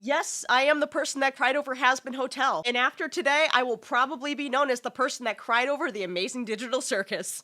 Yes, I am the person that cried over Has-Been Hotel. And after today, I will probably be known as the person that cried over the amazing digital circus.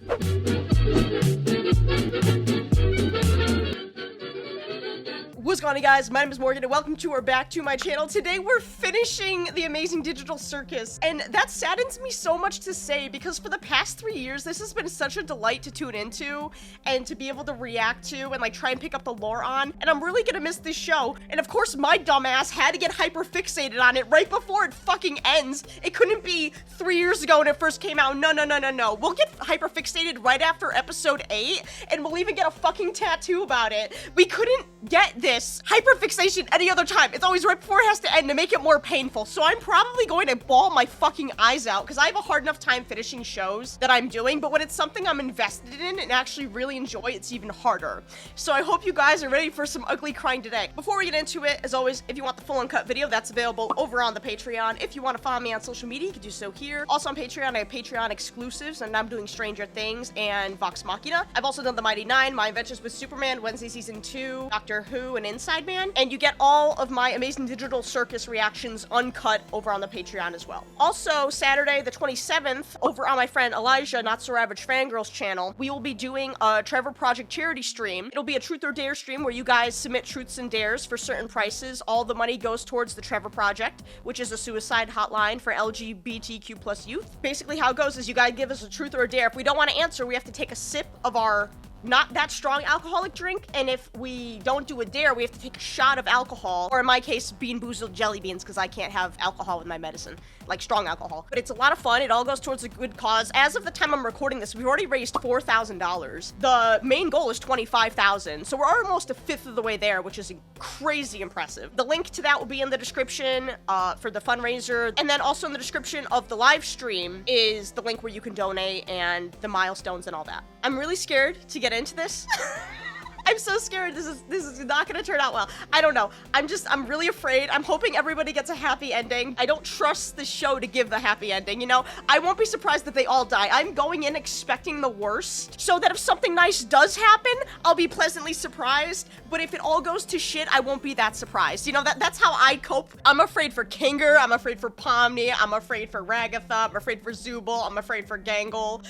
What's going on, guys? My name is Morgan and welcome to or back to my channel. Today we're finishing the amazing digital circus, and that saddens me so much to say because for the past 3 years this has been such a delight to tune into and to be able to react to and like try and pick up the lore on, and I'm really gonna miss this show. And of course my dumbass had to get hyper fixated on it right before it fucking ends. It couldn't be 3 years ago when it first came out. No. We'll get hyper fixated right after episode 8 and we'll even get a fucking tattoo about it. We couldn't get this hyperfixation any other time. It's always right before it has to end to make it more painful. So I'm probably going to bawl my fucking eyes out because I have a hard enough time finishing shows that I'm doing, but when it's something I'm invested in and actually really enjoy, it's even harder. So I hope you guys are ready for some ugly crying today. Before we get into it, as always, if you want the full uncut video, that's available over on the Patreon. If you want to follow me on social media, you can do so here. Also on Patreon, I have Patreon exclusives, and I'm doing Stranger Things and Vox Machina. I've also done The Mighty Nine, My Adventures with Superman, Wednesday Season 2, Doctor Who, and Inside Man, and you get all of my amazing digital circus reactions uncut over on the Patreon as well. Also, Saturday the 27th, over on my friend Elijah, Not So Average Fangirl's channel, we will be doing a Trevor Project charity stream. It'll be a truth or dare stream where you guys submit truths and dares for certain prices. All the money goes towards the Trevor Project, which is a suicide hotline for LGBTQ plus youth. Basically how it goes is you guys give us a truth or a dare. If we don't want to answer, we have to take a sip of our not that strong alcoholic drink, and if we don't do a dare, we have to take a shot of alcohol, or in my case, Bean Boozled jelly beans, because I can't have alcohol with my medicine, like strong alcohol. But it's a lot of fun. It all goes towards a good cause. As of the time I'm recording this, we've already raised $4,000. The main goal is $25,000, so we're almost a fifth of the way there, which is crazy impressive. The link to that will be in the description for the fundraiser, and then also in the description of the live stream is the link where you can donate and the milestones and all that. I'm really scared to get into this. I'm so scared. This is not gonna turn out well. I don't know. I'm really afraid. I'm hoping everybody gets a happy ending. I don't trust the show to give the happy ending, you know? I won't be surprised that they all die. I'm going in expecting the worst, so that if something nice does happen, I'll be pleasantly surprised. But if it all goes to shit, I won't be that surprised. You know, that's how I cope. I'm afraid for Kinger. I'm afraid for Pomni. I'm afraid for Ragatha. I'm afraid for Zubul. I'm afraid for Gangle.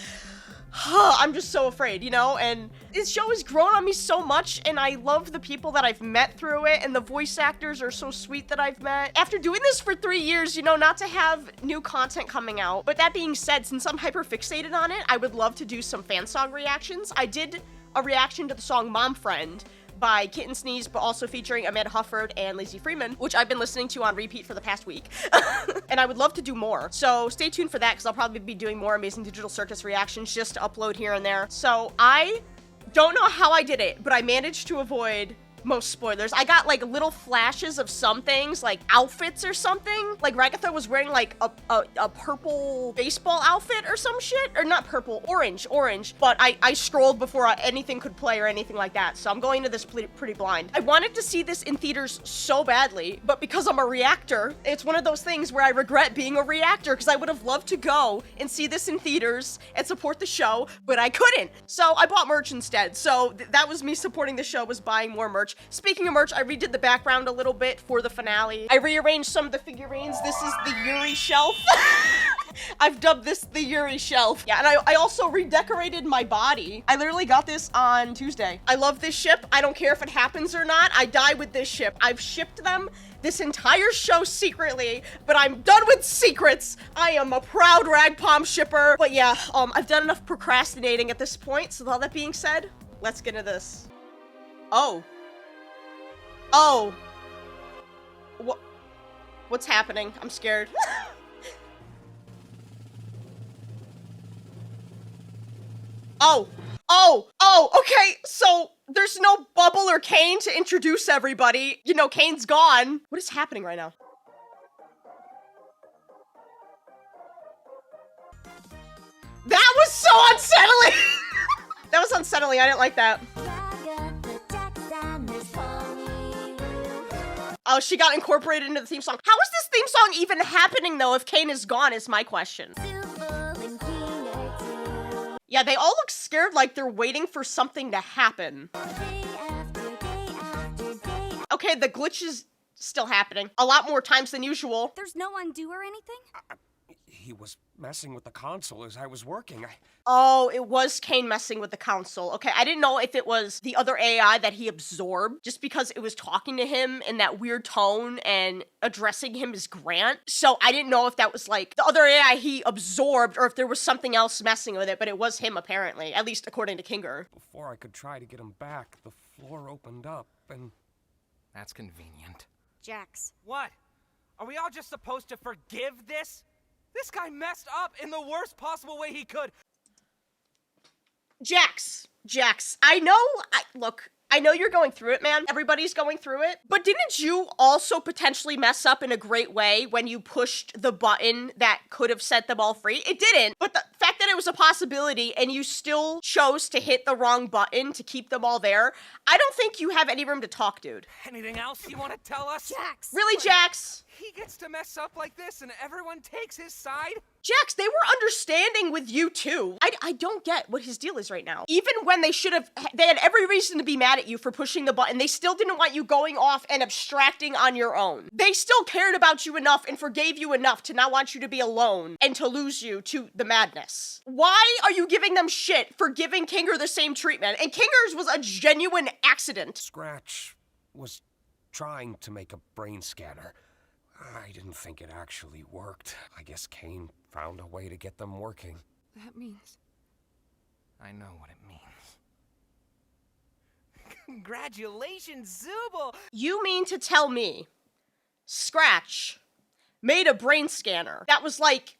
I'm just so afraid, you know, and this show has grown on me so much, and I love the people that I've met through it, and the voice actors are so sweet that I've met. After doing this for 3 years, you know, not to have new content coming out, but that being said, since I'm hyper fixated on it, I would love to do some fan song reactions. I did a reaction to the song Mom Friend by Kitten Sneeze, but also featuring Amanda Hufford and Lacey Freeman, which I've been listening to on repeat for the past week. And I would love to do more. So stay tuned for that, because I'll probably be doing more amazing digital circus reactions just to upload here and there. So I don't know how I did it, but I managed to avoid most spoilers. I got like little flashes of some things, like outfits or something. Like Ragatha was wearing like a purple baseball outfit or some shit, or not purple, orange. But I scrolled before anything could play or anything like that. So I'm going into this pretty blind. I wanted to see this in theaters so badly, but because I'm a reactor, it's one of those things where I regret being a reactor, because I would have loved to go and see this in theaters and support the show, but I couldn't. So I bought merch instead. So that was me supporting the show, was buying more merch. Speaking of merch, I redid the background a little bit for the finale. I rearranged some of the figurines. This is the Yuri shelf. I've dubbed this the Yuri shelf. Yeah, and I also redecorated my body. I literally got this on Tuesday. I love this ship. I don't care if it happens or not. I die with this ship. I've shipped them this entire show secretly, but I'm done with secrets. I am a proud ragpalm shipper. But yeah, I've done enough procrastinating at this point. So with all that being said, let's get into this. Oh. What's happening? I'm scared. Okay, so there's no Bubble or Kane to introduce everybody. You know, Kane's gone. What is happening right now? That was so unsettling! That was unsettling, I didn't like that. Oh, she got incorporated into the theme song. How is this theme song even happening, though, if Kane is gone, is my question. Yeah, they all look scared, like they're waiting for something to happen. Okay, the glitch is still happening. A lot more times than usual. There's no undo or anything? He was messing with the console as I was working. Oh, it was Kane messing with the console. Okay, I didn't know if it was the other AI that he absorbed just because it was talking to him in that weird tone and addressing him as Grant. So I didn't know if that was like the other AI he absorbed or if there was something else messing with it, but it was him apparently, at least according to Kinger. Before I could try to get him back, the floor opened up and... That's convenient. Jax. What? Are we all just supposed to forgive this? This guy messed up in the worst possible way he could. Jax, I know you're going through it, man. Everybody's going through it. But didn't you also potentially mess up in a great way when you pushed the button that could have set them all free? It didn't, but the fact that it was a possibility and you still chose to hit the wrong button to keep them all there, I don't think you have any room to talk, dude. Anything else you want to tell us? Jax! Really, Jax? He gets to mess up like this and everyone takes his side? Jax, they were understanding with you too. I don't get what his deal is right now. Even when they had every reason to be mad at you for pushing the button, they still didn't want you going off and abstracting on your own. They still cared about you enough and forgave you enough to not want you to be alone and to lose you to the madness. Why are you giving them shit for giving Kinger the same treatment? And Kinger's was a genuine accident. Scratch was trying to make a brain scanner. I didn't think it actually worked. I guess Kane found a way to get them working. That means... I know what it means. Congratulations, Zooble! You mean to tell me Scratch made a brain scanner that was like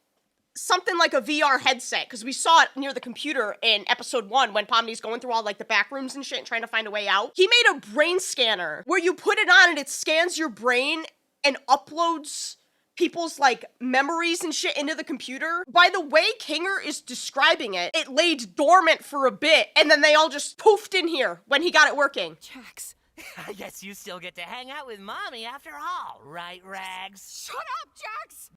something like a VR headset, because we saw it near the computer in episode 1 when Pomni's going through all like the back rooms and shit and trying to find a way out. He made a brain scanner where you put it on and it scans your brain and uploads people's like memories and shit into the computer. By the way Kinger is describing it, it laid dormant for a bit and then they all just poofed in here when he got it working. Jax, I guess you still get to hang out with Mommy after all, right, Rags? Shut up, Jax!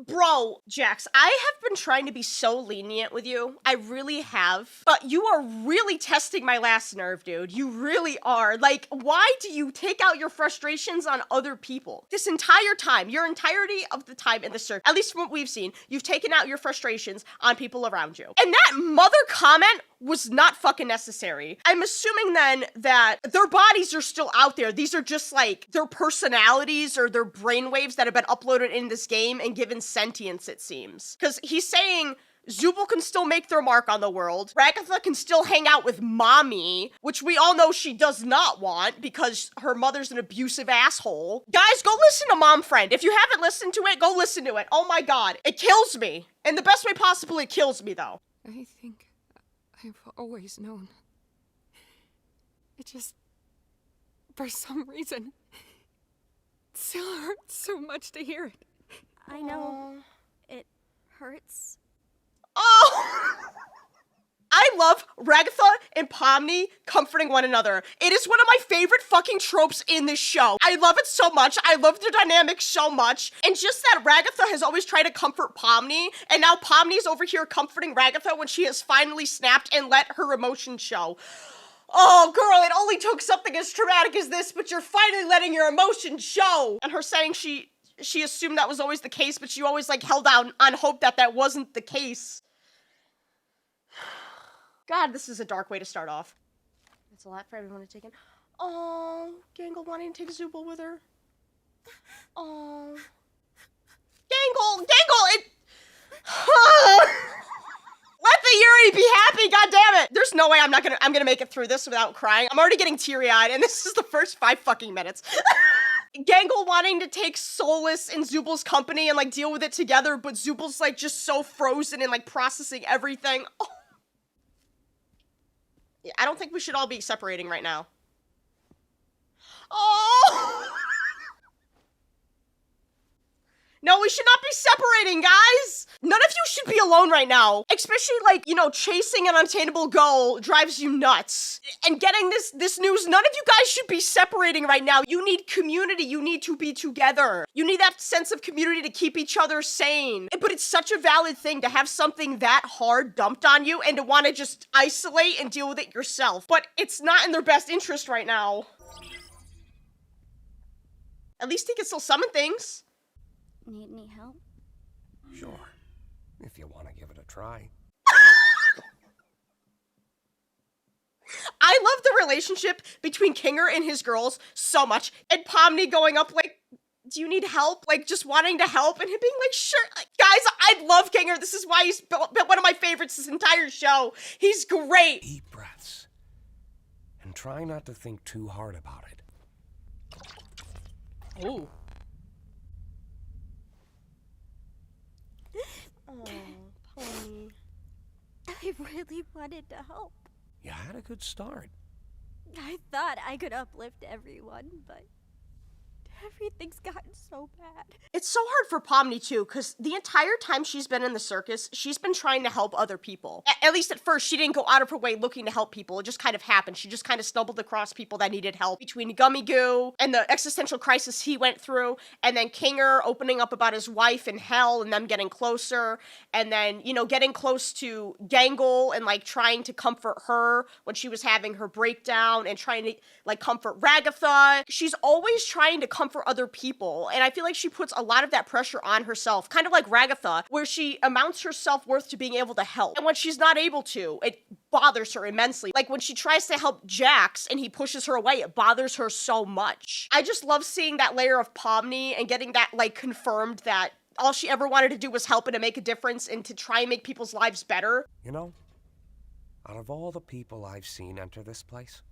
Bro, Jax, I have been trying to be so lenient with you. I really have. But you are really testing my last nerve, dude. You really are. Like, why do you take out your frustrations on other people? This entire time, your entirety of the time in the circuit, at least from what we've seen, you've taken out your frustrations on people around you. And that mother comment was not fucking necessary. I'm assuming then that their bodies are still out there. These are just like their personalities or their brainwaves that have been uploaded in this game and given sentience, it seems. Because he's saying Zooble can still make their mark on the world. Ragatha can still hang out with Mommy, which we all know she does not want because her mother's an abusive asshole. Guys, go listen to Mom Friend. If you haven't listened to it, go listen to it. Oh my god. It kills me. In the best way possible, it kills me though. I think I've always known. It just, for some reason, still hurts so much to hear it. I know. It hurts. Oh! I love Ragatha and Pomni comforting one another. It is one of my favorite fucking tropes in this show. I love it so much. I love their dynamic so much. And just that Ragatha has always tried to comfort Pomni, and now Pomni's over here comforting Ragatha when she has finally snapped and let her emotions show. Oh, girl, it only took something as traumatic as this, but you're finally letting your emotions show. And her saying she assumed that was always the case, but she always like held out on hope that that wasn't the case. God, this is a dark way to start off. It's a lot for everyone to take in. Oh, Gangle wanting to take Zooble with her. Oh. Gangle, it... Let the Yuri be happy, goddammit! There's no way I'm gonna make it through this without crying. I'm already getting teary-eyed, and this is the first 5 fucking minutes. Gangle wanting to take solace in Zooble's company and like deal with it together, but Zooble's like just so frozen and like processing everything. Oh. Yeah, I don't think we should all be separating right now. Oh! No, we should not be separating, guys! None of you should be alone right now. Especially, like, you know, chasing an unattainable goal drives you nuts. And getting this news, none of you guys should be separating right now. You need community. You need to be together. You need that sense of community to keep each other sane. But it's such a valid thing to have something that hard dumped on you and to want to just isolate and deal with it yourself. But it's not in their best interest right now. At least he can still summon things. Need any help? Sure, if you want to give it a try. I love the relationship between Kinger and his girls so much. And Pomni going up like, do you need help? Like, just wanting to help, and him being like, sure. Like, guys, I love Kinger. This is why he's been one of my favorites this entire show. He's great. Deep breaths. And try not to think too hard about it. Ooh. Oh, Pomni. I really wanted to help. You had a good start. I thought I could uplift everyone, but everything's gotten so bad. It's so hard for Pomni, too, because the entire time she's been in the circus, she's been trying to help other people. At least at first, she didn't go out of her way looking to help people. It just kind of happened. She just kind of stumbled across people that needed help. Between Gummy Goo and the existential crisis he went through, and then Kinger opening up about his wife in hell and them getting closer, and then, you know, getting close to Gangle and, like, trying to comfort her when she was having her breakdown and trying to, like, comfort Ragatha. She's always trying to comfort other people, and I feel like she puts a lot of that pressure on herself, kind of like Ragatha, where she amounts her self-worth to being able to help, and when she's not able to, it bothers her immensely. Like when she tries to help Jax and he pushes her away, it bothers her so much. I just love seeing that layer of Pomni and getting that, like, confirmed that all she ever wanted to do was help and to make a difference and to try and make people's lives better. You know, out of all the people I've seen enter this place,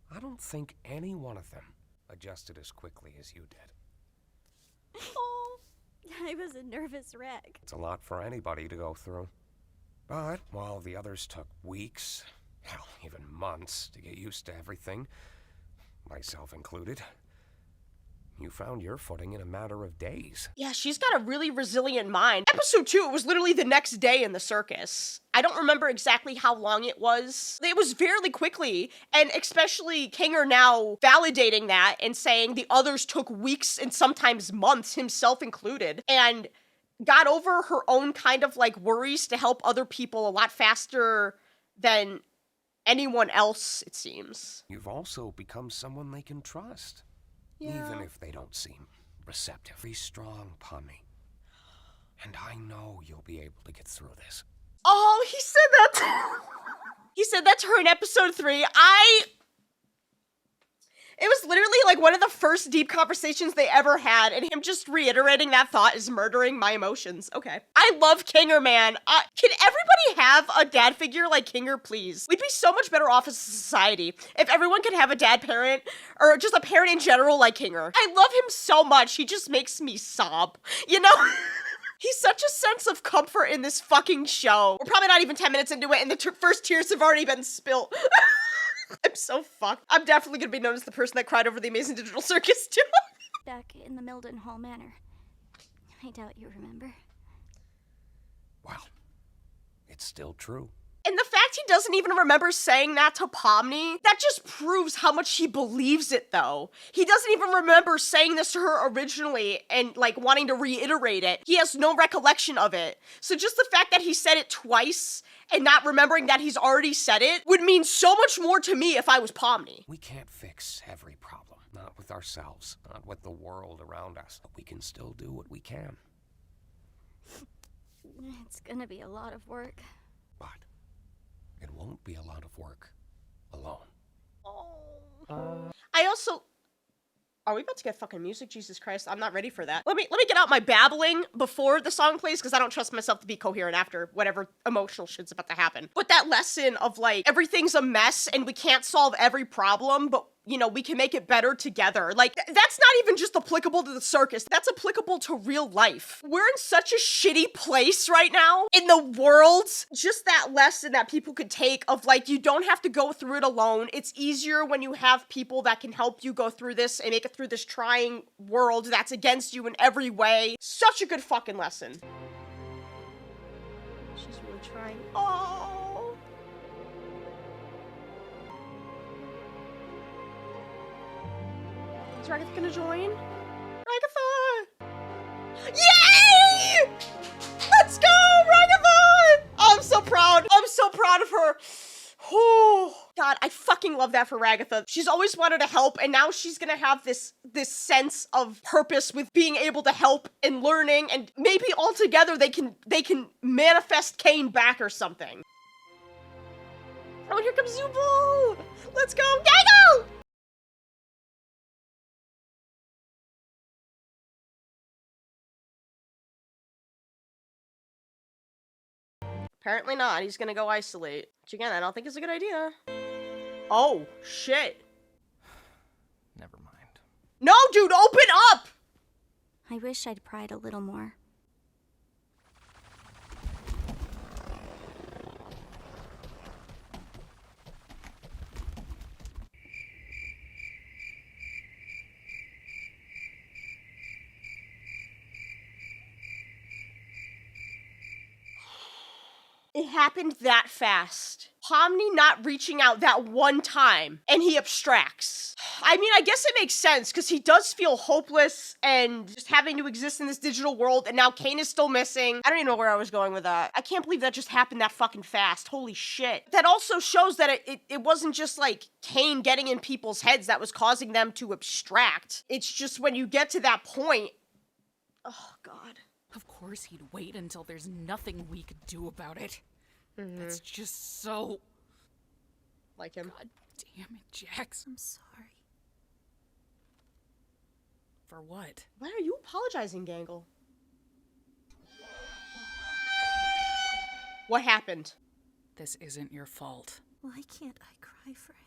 I don't think any one of them adjusted as quickly as you did. Oh, I was a nervous wreck. It's a lot for anybody to go through. But while the others took weeks, hell, even months to get used to everything, myself included, you found your footing in a matter of days. Yeah, she's got a really resilient mind. Episode 2, it was literally the next day in the circus. I don't remember exactly how long it was. It was fairly quickly, and especially Kinger now validating that and saying the others took weeks and sometimes months, himself included, and got over her own kind of, like, worries to help other people a lot faster than anyone else, it seems. You've also become someone they can trust. Yeah. Even if they don't seem receptive. Be strong, Pomni. And I know you'll be able to get through this. Oh, he said that. He said that to her in episode 3. It was literally like one of the first deep conversations they ever had, and him just reiterating that thought is murdering my emotions. Okay. I love Kinger, man. Can everybody have a dad figure like Kinger, please? We'd be so much better off as a society if everyone could have a dad parent, or just a parent in general like Kinger. I love him so much. He just makes me sob, you know? He's such a sense of comfort in this fucking show. We're probably not even 10 minutes into it, and the first tears have already been spilt. I'm so fucked. I'm definitely gonna be known as the person that cried over the Amazing Digital Circus, too. Back in the Mildenhall Manor. I doubt you remember. Well, it's still true. And the fact he doesn't even remember saying that to Pomni, that just proves how much he believes it, though. He doesn't even remember saying this to her originally and, like, wanting to reiterate it. He has no recollection of it. So just the fact that he said it twice and not remembering that he's already said it would mean so much more to me if I was Pomni. We can't fix every problem. Not with ourselves, not with the world around us. But we can still do what we can. It's gonna be a lot of work. But it won't be a lot of work alone. I also... Are we about to get fucking music? Jesus Christ, I'm not ready for that. Let me get out my babbling before the song plays, because I don't trust myself to be coherent after whatever emotional shit's about to happen. But that lesson of, like, everything's a mess and we can't solve every problem, but, you know, we can make it better together. Like, that's not even just applicable to the circus. That's applicable to real life. We're in such a shitty place right now in the world. Just that lesson that people could take of, like, you don't have to go through it alone. It's easier when you have people that can help you go through this and make it through this trying world that's against you in every way. Such a good fucking lesson. She's really trying. Oh. Is Ragatha gonna join? Ragatha! Yay! Let's go, Ragatha! I'm so proud. I'm so proud of her. Oh, God, I fucking fucking love that for Ragatha. She's always wanted to help, and now she's gonna have this sense of purpose with being able to help and learning, and maybe altogether they can manifest Kane back or something. Oh, and here comes Zubo! Let's go, Gangle! Apparently not. He's gonna go isolate. Which again, I don't think is a good idea. Oh, shit. Never mind. No, dude, open up! I wish I'd pried a little more. It happened that fast. Pomni not reaching out that one time, and he abstracts. I mean, I guess it makes sense, because he does feel hopeless and just having to exist in this digital world, and now Kane is still missing. I don't even know where I was going with that. I can't believe that just happened that fucking fast. Holy shit. That also shows that it wasn't just, like, Kane getting in people's heads that was causing them to abstract. It's just when you get to that point... Oh, God. Of course he'd wait until there's nothing we could do about it. That's just so... Like him. God damn it, Jax. I'm sorry. For what? Why are you apologizing, Gangle? What happened? This isn't your fault. Why can't I cry for him?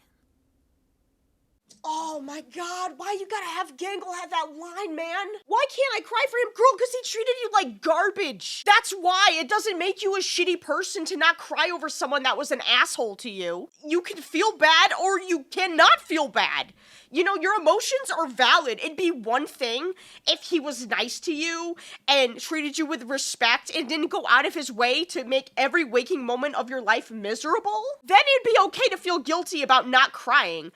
Oh my god, why you gotta have Gangle have that line, man? Why can't I cry for him, girl? Because he treated you like garbage. That's why. It doesn't make you a shitty person to not cry over someone that was an asshole to you. You can feel bad or you cannot feel bad. You know, your emotions are valid. It'd be one thing if he was nice to you and treated you with respect and didn't go out of his way to make every waking moment of your life miserable. Then it'd be okay to feel guilty about not crying.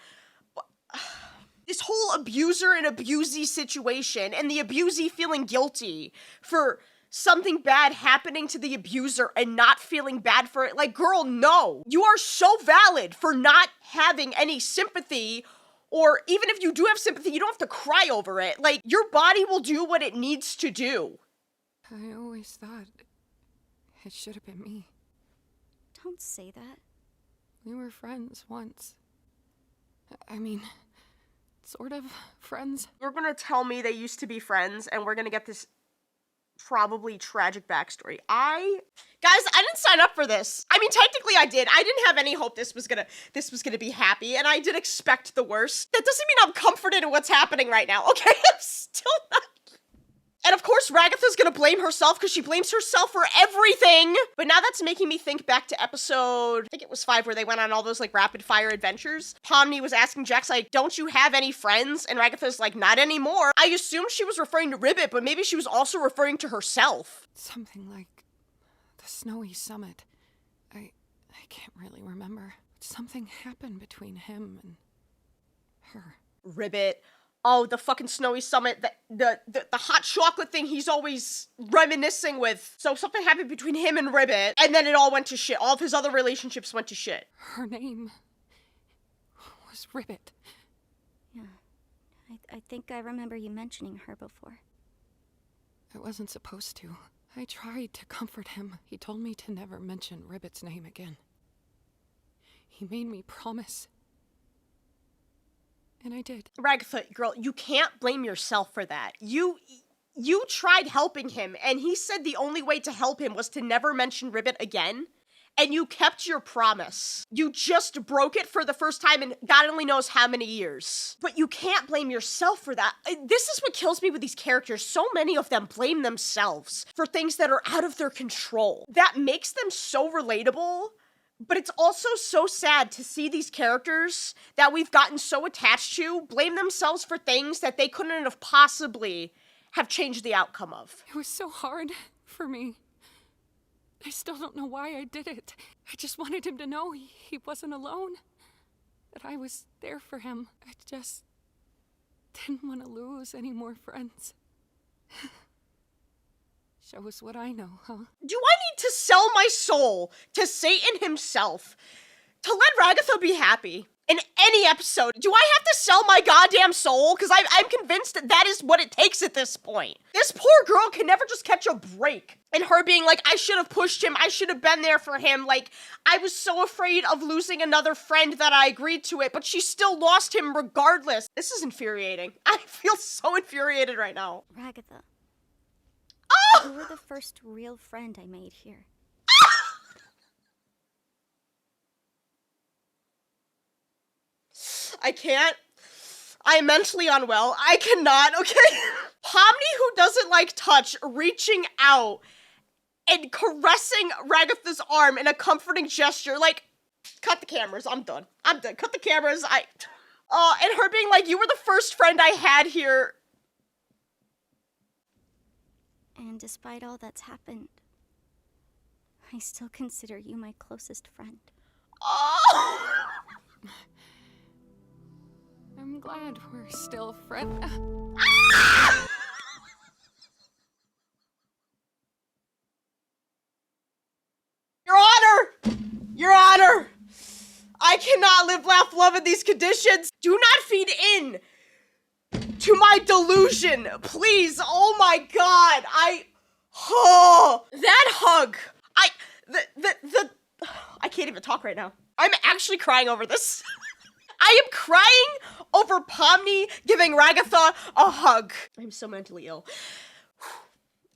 This whole abuser and abusee situation and the abusee feeling guilty for something bad happening to the abuser and not feeling bad for it. Like, girl, no. You are so valid for not having any sympathy, or even if you do have sympathy, you don't have to cry over it. Like, your body will do what it needs to do. I always thought it should have been me. Don't say that. We were friends once. I mean, sort of friends. You're gonna tell me they used to be friends, and we're gonna get this probably tragic backstory. Guys, I didn't sign up for this. I mean, technically I did. I didn't have any hope this was gonna be happy, and I did expect the worst. That doesn't mean I'm comforted in what's happening right now, okay? I'm still not. And of course, Ragatha's gonna blame herself because she blames herself for everything. But now that's making me think back to episode, I think it was 5, where they went on all those like rapid fire adventures. Pomni was asking Jax like, don't you have any friends? And Ragatha's like, not anymore. I assumed she was referring to Ribbit, but maybe she was also referring to herself. Something like the snowy summit. I can't really remember. Something happened between him and her. Ribbit. Oh, the fucking snowy summit, the hot chocolate thing he's always reminiscing with. So something happened between him and Ribbit, and then it all went to shit. All of his other relationships went to shit. Her name was Ribbit. Yeah. I think I remember you mentioning her before. I wasn't supposed to. I tried to comfort him. He told me to never mention Ribbit's name again. He made me promise. And I did. Ragatha, girl, you can't blame yourself for that. You tried helping him, and he said the only way to help him was to never mention Ribbit again, and you kept your promise. You just broke it for the first time in God only knows how many years. But you can't blame yourself for that. This is what kills me with these characters. So many of them blame themselves for things that are out of their control. That makes them so relatable. But it's also so sad to see these characters that we've gotten so attached to blame themselves for things that they couldn't have possibly have changed the outcome of. It was so hard for me. I still don't know why I did it. I just wanted him to know he wasn't alone. That I was there for him. I just didn't want to lose any more friends. Shows what I know, huh? Do I need to sell my soul to Satan himself to let Ragatha be happy? in any episode. Do I have to sell my goddamn soul? Because I'm convinced that that is what it takes at this point. This poor girl can never just catch a break. And her being like, I should have pushed him. I should have been there for him. Like, I was so afraid of losing another friend that I agreed to it, but she still lost him regardless. This is infuriating. I feel so infuriated right now. Ragatha. Oh! You were the first real friend I made here. I can't. I am mentally unwell. I cannot, okay? Pomni, who doesn't like touch, reaching out and caressing Ragatha's arm in a comforting gesture. Like, cut the cameras. I'm done. I'm done. Cut the cameras. And her being like, you were the first friend I had here. And despite all that's happened, I still consider you my closest friend. Oh! I'm glad we're still friends. Your Honor! Your Honor! I cannot live, laugh, love in these conditions. Do not feed in to my delusion, please. Oh my God. That hug. I can't even talk right now. I'm actually crying over this. I am crying over Pomni giving Ragatha a hug. I'm so mentally ill.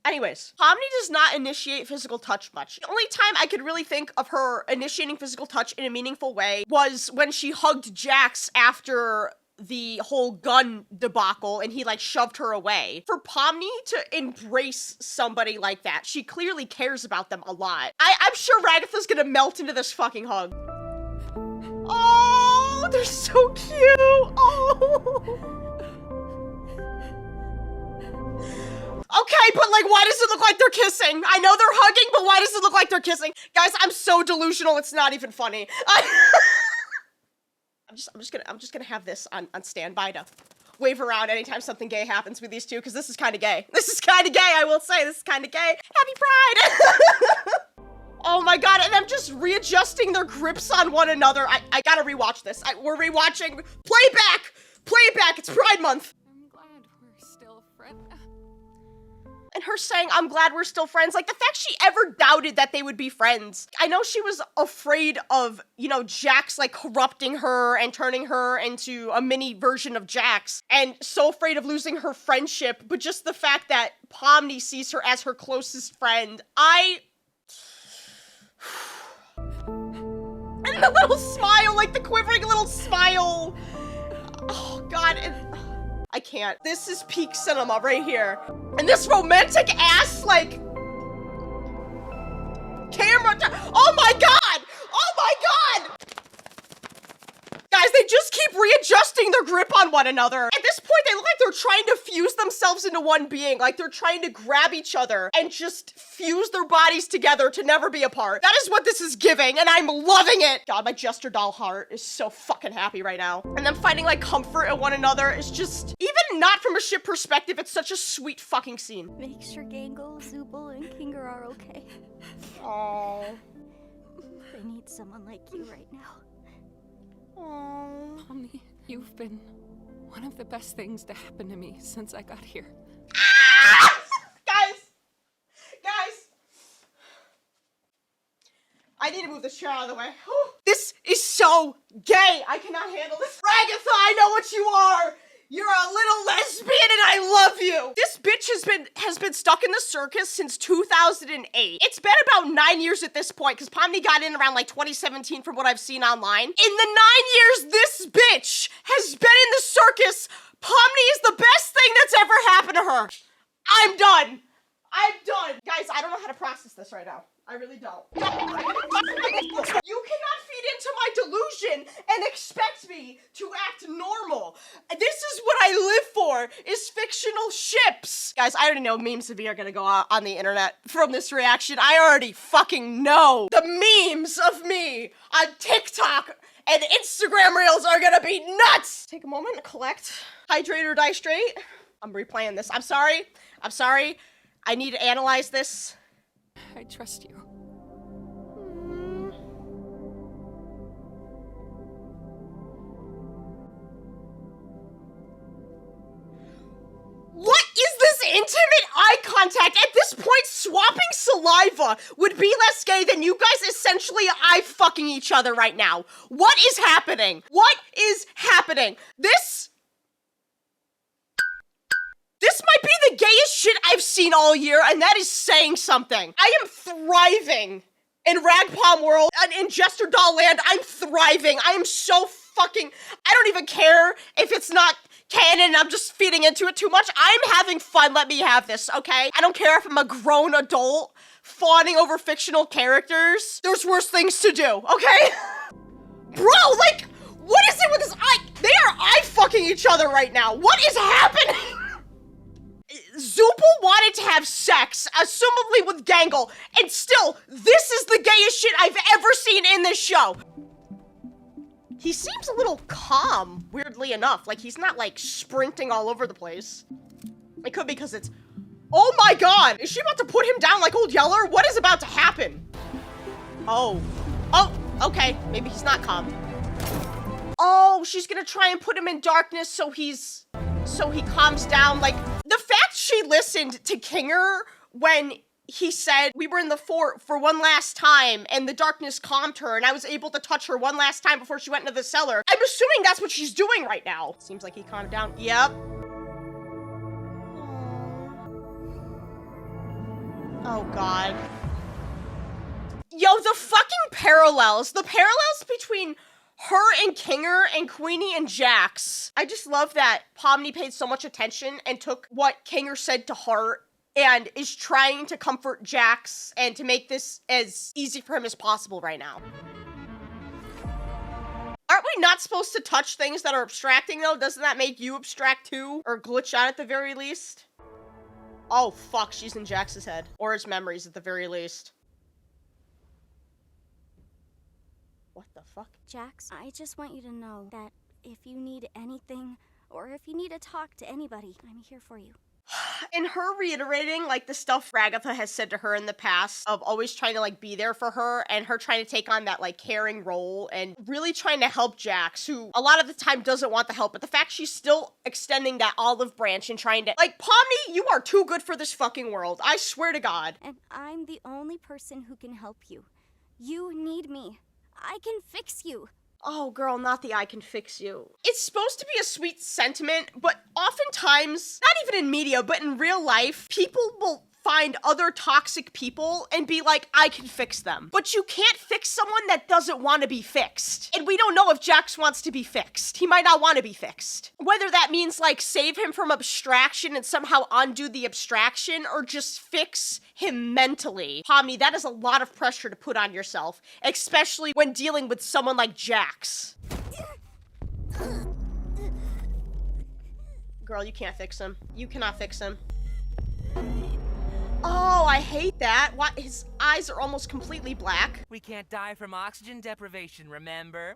Anyways, Pomni does not initiate physical touch much. The only time I could really think of her initiating physical touch in a meaningful way was when she hugged Jax after the whole gun debacle and he like shoved her away. For Pomni to embrace somebody like that, she clearly cares about them a lot. I'm sure Ragatha's gonna melt into this fucking hug. Oh, they're so cute. Oh. Okay, but like, why does it look like they're kissing? I know they're hugging, but why does it look like they're kissing? Guys, I'm so delusional, it's not even funny. I'm just gonna have this on standby to wave around anytime something gay happens with these two, because this is kind of gay. This is kind of gay, I will say. This is kind of gay. Happy Pride! Oh my God, and I'm just readjusting their grips on one another. I gotta rewatch this. We're rewatching. Playback! Playback, it's Pride Month. I'm glad we're still friends. And her saying, I'm glad we're still friends. Like, the fact she ever doubted that they would be friends. I know she was afraid of, you know, Jax, like, corrupting her and turning her into a mini version of Jax. And so afraid of losing her friendship. But just the fact that Pomni sees her as her closest friend. And the little smile, like the quivering little smile. Oh, God. I can't. This is peak cinema right here. And this romantic ass, like, camera. Oh my God! Oh my God! Guys, they just keep readjusting their grip on one another. At this point, they look like they're trying to fuse themselves into one being. Like they're trying to grab each other and just fuse their bodies together to never be apart. That is what this is giving, and I'm loving it. God, my Jester doll heart is so fucking happy right now. And them finding like comfort in one another is just, even not from a ship perspective, it's such a sweet fucking scene. Make sure Gangle, Zubul, and Kinger are okay. Aww. They need someone like you right now. Aww. Pomni, you've been one of the best things to happen to me since I got here. Ah! Guys! I need to move this chair out of the way. Whew. This is so gay! I cannot handle this. Ragatha, I know what you are! You're a little lesbian and I love you! This bitch has been stuck in the circus since 2008. It's been about 9 years at this point, because Pomni got in around like 2017 from what I've seen online. In the 9 years this bitch has been in the circus, Pomni is the best thing that's ever happened to her. I'm done. Guys, I don't know how to process this right now. I really don't. You cannot feed into my delusion and expect me to act normal. This is what I live for, is fictional ships. Guys, I already know memes of me are gonna go out on the internet from this reaction. I already fucking know. The memes of me on TikTok and Instagram Reels are gonna be nuts. Take a moment to collect. Hydrate or die straight. I'm replaying this. I'm sorry. I need to analyze this. I trust you. I eye contact. At this point, swapping saliva would be less gay than you guys essentially eye fucking each other right now. What is happening? What is happening? This might be the gayest shit I've seen all year, and that is saying something. I am thriving in Ragpalm World and in Jester Doll Land. I'm thriving. I am so fucking... I don't even care if it's not canon and I'm just feeding into it too much. I'm having fun. Let me have this, okay? I don't care if I'm a grown adult fawning over fictional characters. There's worse things to do, okay? Bro, like, what is it with this eye? They are eye fucking each other right now. What is happening? Zubul wanted to have sex, assumably with Gangle, and still, this is the gayest shit I've ever seen in this show. He seems a little calm, weirdly enough. Like, he's not, like, sprinting all over the place. It could be because it's... Oh my god! Is she about to put him down like Old Yeller? What is about to happen? Oh. Oh, okay. Maybe he's not calm. Oh, she's gonna try and put him in darkness so he calms down. Like, the fact she listened to Kinger when he said we were in the fort for one last time and the darkness calmed her and I was able to touch her one last time before she went into the cellar. I'm assuming that's what she's doing right now. Seems like he calmed down. Yep. Oh god. Yo, the fucking parallels. The parallels between her and Kinger and Queenie and Jax. I just love that Pomni paid so much attention and took what Kinger said to heart and is trying to comfort Jax and to make this as easy for him as possible right now. Aren't we not supposed to touch things that are abstracting though? Doesn't that make you abstract too? Or glitch out at the very least? Oh fuck, she's in Jax's head. Or his memories at the very least. What the fuck? Jax, I just want you to know that if you need anything, or if you need to talk to anybody, I'm here for you. And her reiterating, like, the stuff Ragatha has said to her in the past of always trying to, like, be there for her and her trying to take on that, like, caring role and really trying to help Jax, who a lot of the time doesn't want the help, but the fact she's still extending that olive branch and trying to, like, Pomni, you are too good for this fucking world. I swear to God. And I'm the only person who can help you. You need me. I can fix you. Oh, girl, not the I can fix you. It's supposed to be a sweet sentiment, but oftentimes, not even in media, but in real life, people will find other toxic people and be like, I can fix them. But you can't fix someone that doesn't want to be fixed. And we don't know if Jax wants to be fixed. He might not want to be fixed. Whether that means, like, save him from abstraction and somehow undo the abstraction, or just fix him mentally. Pomni, that is a lot of pressure to put on yourself, especially when dealing with someone like Jax. Girl, you can't fix him. You cannot fix him. Oh, I hate that. What? His eyes are almost completely black. We can't die from oxygen deprivation, remember?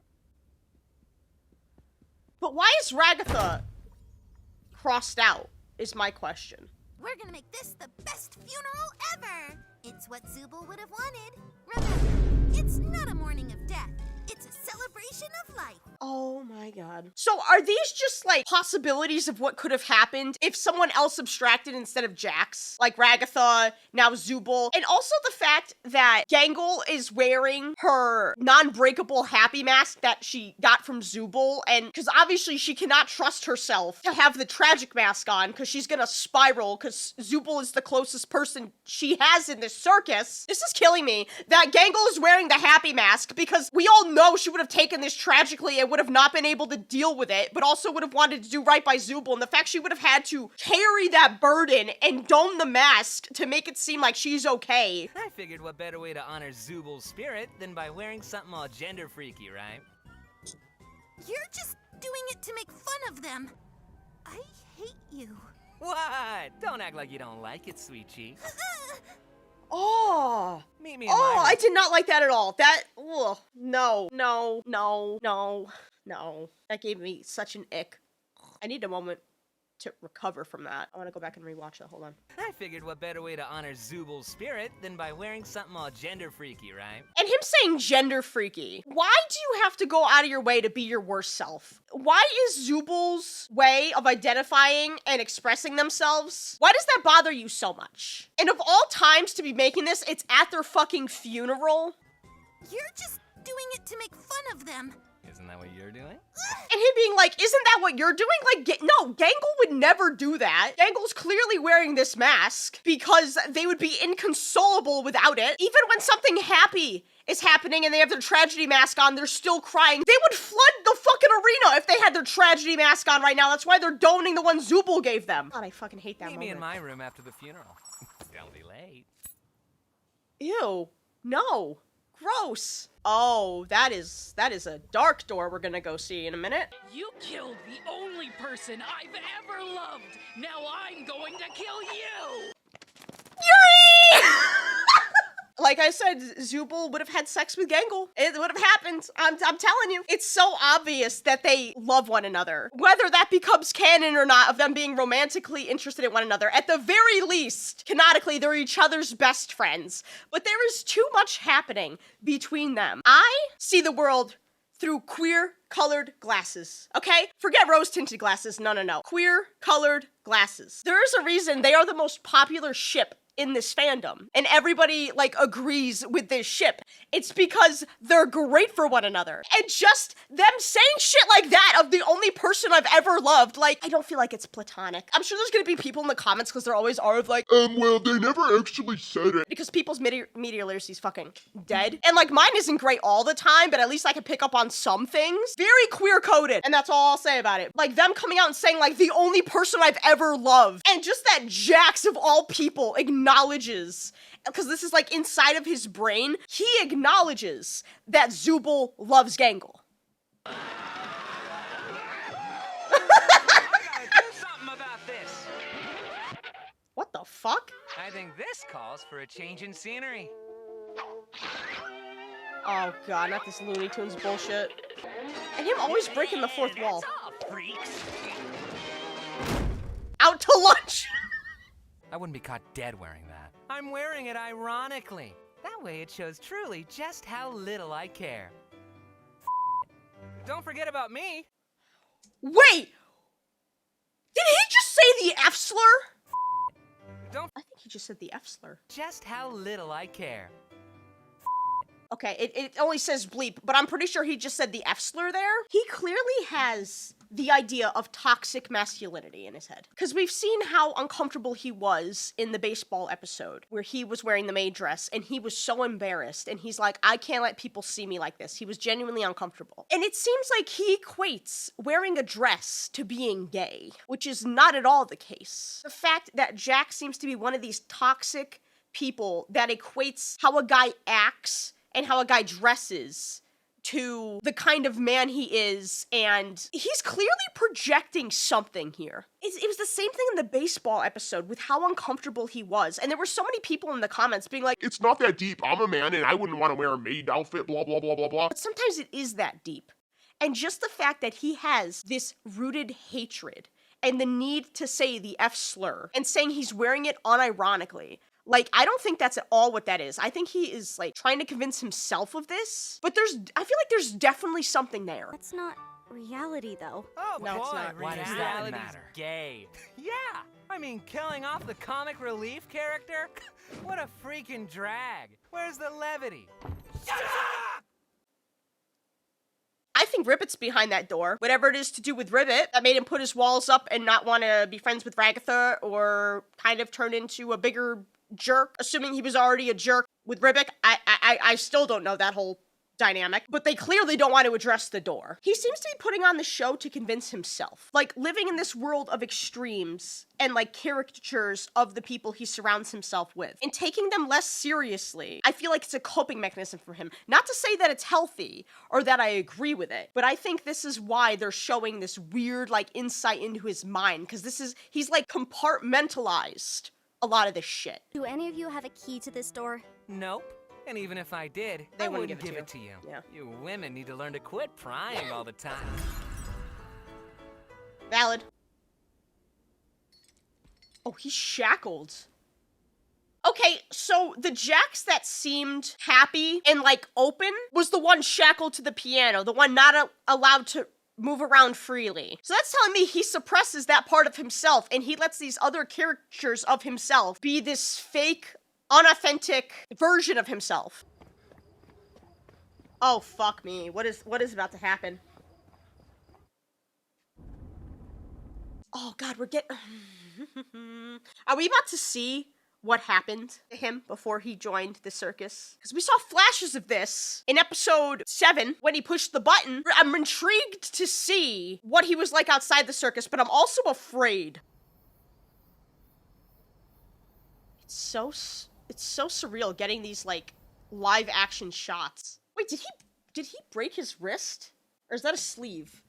But why is Ragatha crossed out, is my question. We're gonna make this the best funeral ever! It's what Zubul would have wanted. Remember, it's not a mourning of death. It's a celebration of life. Oh my god. So are these just, like, possibilities of what could have happened if someone else abstracted instead of Jax? Like Ragatha, now Zubul. And also the fact that Gangle is wearing her non-breakable happy mask that she got from Zubul, and because obviously she cannot trust herself to have the tragic mask on because she's gonna spiral because Zubul is the closest person she has in this circus. This is killing me that Gangle is wearing the happy mask because we all know she would have taken this tragically and would have not been able to deal with it, but also would have wanted to do right by Zubul, and the fact she would have had to carry that burden and don the mask to make it seem like she's okay. I figured what better way to honor Zubul's spirit than by wearing something all gender freaky, right? You're just doing it to make fun of them. I hate you. What? Don't act like you don't like it, sweet cheek. Oh. Meet me in Oh, my I did not like that at all. That, ugh, no, no. That gave me such an ick. I need a moment. to recover from that. I want to go back and rewatch that. Hold on. I figured what better way to honor Zubal's spirit than by wearing something all gender freaky, right? And him saying gender freaky. Why do you have to go out of your way to be your worst self? Why is Zubal's way of identifying and expressing themselves, why does that bother you so much? And of all times to be making this, it's at their fucking funeral. You're just doing it to make fun of them. Isn't that what you're doing? And him being like, isn't that what you're doing? Like, no, Gangle would never do that. Gangle's clearly wearing this mask because they would be inconsolable without it. Even when something happy is happening and they have their tragedy mask on, they're still crying. They would flood the fucking arena if they had their tragedy mask on right now. That's why they're donating the one Zubul gave them. God, I fucking hate that Meet me in moment. my room after the funeral. Don't be late. Ew, no. Gross. Oh, that is a dark door we're gonna go see in a minute. You killed the only person I've ever loved. Now I'm going to kill you. YURI! Like I said, Zubul would have had sex with Gangle. It would have happened. I'm telling you. It's so obvious that they love one another. Whether that becomes canon or not of them being romantically interested in one another, at the very least, canonically, they're each other's best friends. But there is too much happening between them. I see the world through queer-colored glasses, okay? Forget rose-tinted glasses, no. Queer-colored glasses. There is a reason they are the most popular ship in this fandom, and everybody, like, agrees with this ship. It's because they're great for one another. And just them saying shit like that of the only person I've ever loved, like, I don't feel like it's platonic. I'm sure there's gonna be people in the comments, because there always are, of like, well, they never actually said it. because people's media literacy's fucking dead. And, like, mine isn't great all the time, but at least I can pick up on some things. Very queer-coded, and that's all I'll say about it. Like, them coming out and saying, like, the only person I've ever loved. And just that Jax, of all people, acknowledges, because this is like inside of his brain, he acknowledges that Zubul loves Gangle. I gotta do something about this. What the fuck? I think this calls for a change in scenery. Oh god, not this Looney Tunes bullshit. And him always breaking the fourth wall. That's all, freaks. Out to lunch! I wouldn't be caught dead wearing that. I'm wearing it ironically. That way it shows truly just how little I care. Don't forget about me. Wait! Did he just say the F slur? Don't I think he just said the F slur. just how little I care. Okay, it only says bleep, but I'm pretty sure he just said the F slur there. He clearly has the idea of toxic masculinity in his head. Because we've seen how uncomfortable he was in the baseball episode, where he was wearing the maid dress, and he was so embarrassed, and he's like, I can't let people see me like this. He was genuinely uncomfortable. And it seems like he equates wearing a dress to being gay, which is not at all the case. The fact that Jax seems to be one of these toxic people that equates how a guy acts and how a guy dresses to the kind of man he is, and he's clearly projecting something here. It was the same thing in the baseball episode with how uncomfortable he was, and there were so many people in the comments being like, It's not that deep. I'm a man and I wouldn't want to wear a maid outfit, blah, blah, blah, blah, blah. but sometimes it is that deep. And just the fact that he has this rooted hatred and the need to say the F slur and saying he's wearing it unironically, like, I don't think that's at all what that is. I think he is, like, trying to convince himself of this. But I feel like there's definitely something there. That's not reality, though. Oh No, it's boy, not. why does does that that matter? Gay. Yeah, I mean, killing off the comic relief character? What a freaking drag. Where's the levity? Shut up! I think Ribbit's behind that door. Whatever it is to do with Ribbit that made him put his walls up and not want to be friends with Ragatha or kind of turn into a bigger jerk, assuming he was already a jerk with Ribbit. I still don't know that whole dynamic, but they clearly don't want to address the door. He seems to be putting on the show to convince himself. Like, living in this world of extremes and, like, caricatures of the people he surrounds himself with and taking them less seriously. I feel like it's a coping mechanism for him. Not to say that it's healthy or that I agree with it, but I think this is why they're showing this weird, like, insight into his mind, because he's, like, compartmentalized a lot of this shit. Do any of you have a key to this door? Nope. And even if I did, They I wouldn't wouldn't give give it it to you. Yeah. You women need to learn to quit prying all the time. Valid. Oh, he's shackled. Okay, so the Jax that seemed happy and, like, open was the one shackled to the piano, the one not allowed to move around freely. So that's telling me he suppresses that part of himself, and he lets these other characters of himself be this fake, unauthentic version of himself. Oh, fuck me. What is about to happen? Oh, God, we're getting... Are we about to see what happened to him before he joined the circus? Because we saw flashes of this in episode 7 when he pushed the button. I'm intrigued to see what he was like outside the circus, but I'm also afraid. It's so surreal getting these, like, live action shots. Wait, did he break his wrist? Or is that a sleeve?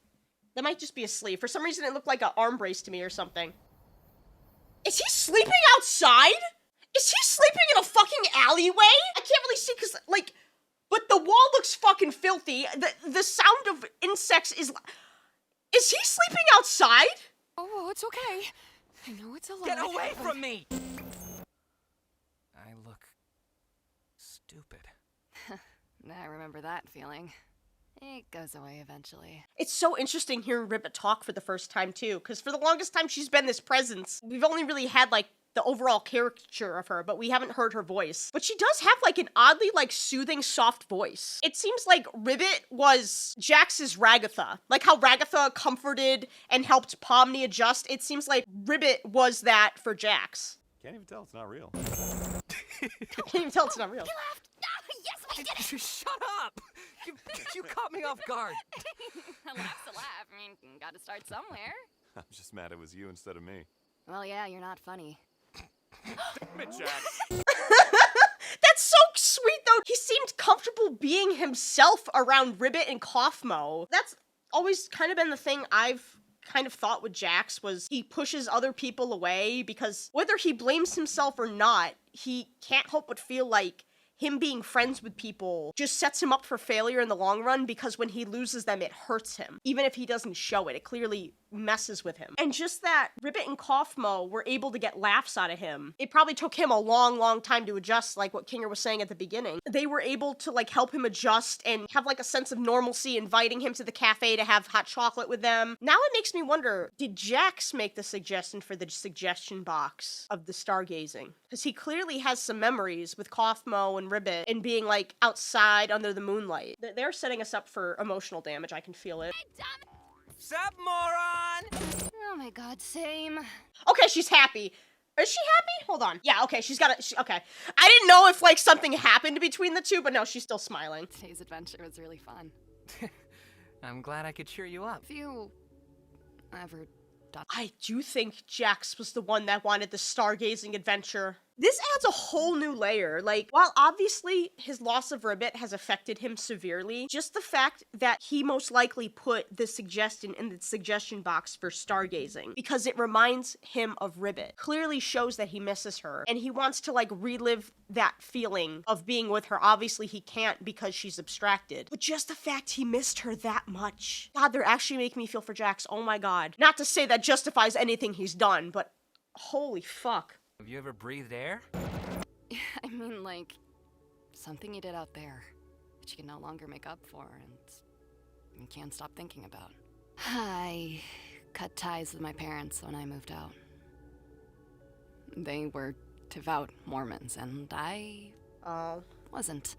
That might just be a sleeve. For some reason, it looked like an arm brace to me or something. Is he sleeping outside? Is he sleeping in a fucking alleyway? I can't really see because, like, but the wall looks fucking filthy. The sound of insects is he sleeping outside? Oh, it's okay. I know it's a lot. Get away from me! I look stupid. I remember that feeling. It goes away eventually. It's so interesting hearing Ribbit talk for the first time, too, because for the longest time she's been this presence. We've only really had, like, the overall caricature of her, but we haven't heard her voice. But she does have, like, an oddly, like, soothing, soft voice. It seems like Ribbit was Jax's Ragatha. Like how Ragatha comforted and helped Pomni adjust, it seems like Ribbit was that for Jax. Can't even tell it's not real. Can't even tell it's not real. You laughed. Yes, we did it. Shut up! You caught me off guard. A laugh's a laugh. I mean, gotta start somewhere. I'm just mad it was you instead of me. Well, yeah, you're not funny. Damn it, Jax. That's so sweet, though. He seemed comfortable being himself around Ribbit and Kaufmo. That's always kind of been the thing I've kind of thought with Jax, was he pushes other people away because whether he blames himself or not, he can't help but feel like him being friends with people just sets him up for failure in the long run, because when he loses them, it hurts him. Even if he doesn't show it, it clearly messes with him. And just that Ribbit and Kaufmo were able to get laughs out of him. It probably took him a long, long time to adjust, like what Kinger was saying at the beginning. They were able to, like, help him adjust and have, like, a sense of normalcy, inviting him to the cafe to have hot chocolate with them. Now it makes me wonder, did Jax make the suggestion for the suggestion box of the stargazing? Because he clearly has some memories with Kaufmo and Ribbit and being, like, outside under the moonlight. They're setting us up for emotional damage. I can feel it. Sup, moron? Oh my god, same. Okay, she's happy. Is she happy? Hold on. Yeah, okay, she's got it. Okay. I didn't know if, like, something happened between the two, but no, she's still smiling. Today's adventure was really fun. I'm glad I could cheer you up. Have you ever done... I do think Jax was the one that wanted the stargazing adventure. This adds a whole new layer. Like, while obviously his loss of Ribbit has affected him severely, just the fact that he most likely put the suggestion in the suggestion box for stargazing because it reminds him of Ribbit clearly shows that he misses her and he wants to, like, relive that feeling of being with her. Obviously he can't because she's abstracted, but just the fact he missed her that much. God, they're actually making me feel for Jax. Oh my god. Not to say that justifies anything he's done, but holy fuck. Have you ever breathed air? I mean, like, something you did out there that you can no longer make up for and you can't stop thinking about. I cut ties with my parents when I moved out. They were devout Mormons, and I wasn't.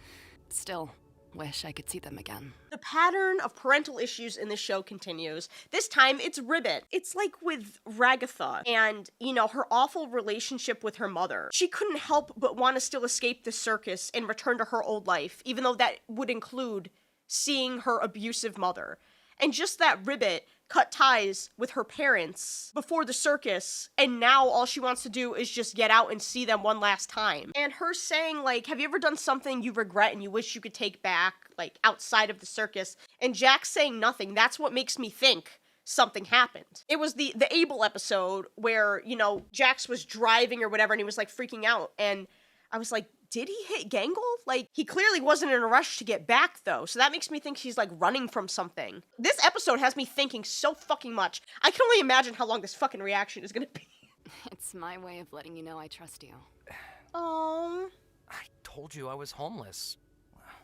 Still, wish I could see them again. The pattern of parental issues in the show continues. This time, it's Ribbit. It's like with Ragatha and, you know, her awful relationship with her mother. She couldn't help but want to still escape the circus and return to her old life, even though that would include seeing her abusive mother. And just that Ribbit cut ties with her parents before the circus, and now all she wants to do is just get out and see them one last time. And her saying, like, have you ever done something you regret and you wish you could take back, like, outside of the circus? And Jax saying nothing, that's what makes me think something happened. It was the Abel episode where, you know, Jax was driving or whatever and he was, like, freaking out, and I was like, did he hit Gangle? Like, he clearly wasn't in a rush to get back, though, so that makes me think he's, like, running from something. This episode has me thinking so fucking much. I can only imagine how long this fucking reaction is gonna be. It's my way of letting you know I trust you. Oh. I told you I was homeless.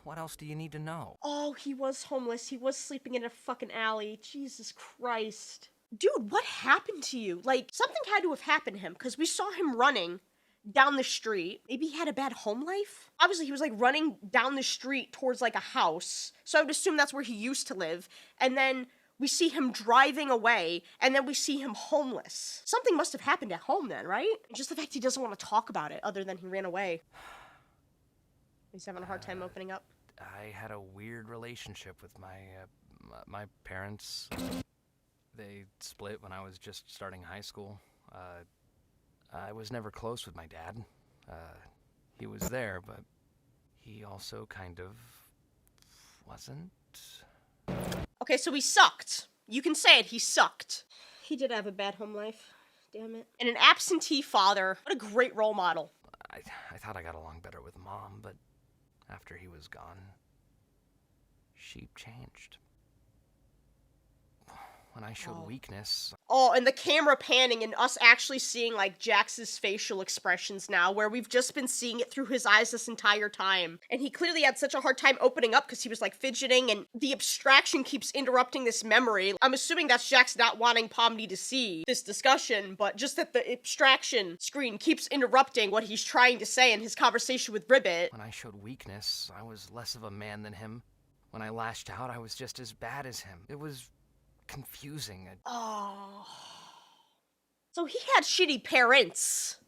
What else do you need to know? Oh, he was homeless. He was sleeping in a fucking alley. Jesus Christ. Dude, what happened to you? Like, something had to have happened to him, because we saw him running down the street. Maybe he had a bad home life? Obviously, he was, like, running down the street towards, like, a house. So I would assume that's where he used to live. And then we see him driving away, and then we see him homeless. Something must have happened at home then, right? Just the fact he doesn't want to talk about it, other than he ran away. He's having a hard time opening up. I had a weird relationship with my parents. They split when I was just starting high school. I was never close with my dad. He was there, but he also kind of wasn't. Okay, so he sucked. You can say it, he sucked. He did have a bad home life. Damn it. And an absentee father. What a great role model. I thought I got along better with Mom, but after he was gone, she changed. When I showed weakness... Oh, and the camera panning and us actually seeing, like, Jax's facial expressions now, where we've just been seeing it through his eyes this entire time. And he clearly had such a hard time opening up because he was, like, fidgeting, and the abstraction keeps interrupting this memory. I'm assuming that's Jax not wanting Pomni to see this discussion, but just that the abstraction screen keeps interrupting what he's trying to say in his conversation with Ribbit. When I showed weakness, I was less of a man than him. When I lashed out, I was just as bad as him. It was confusing. Oh. So he had shitty parents.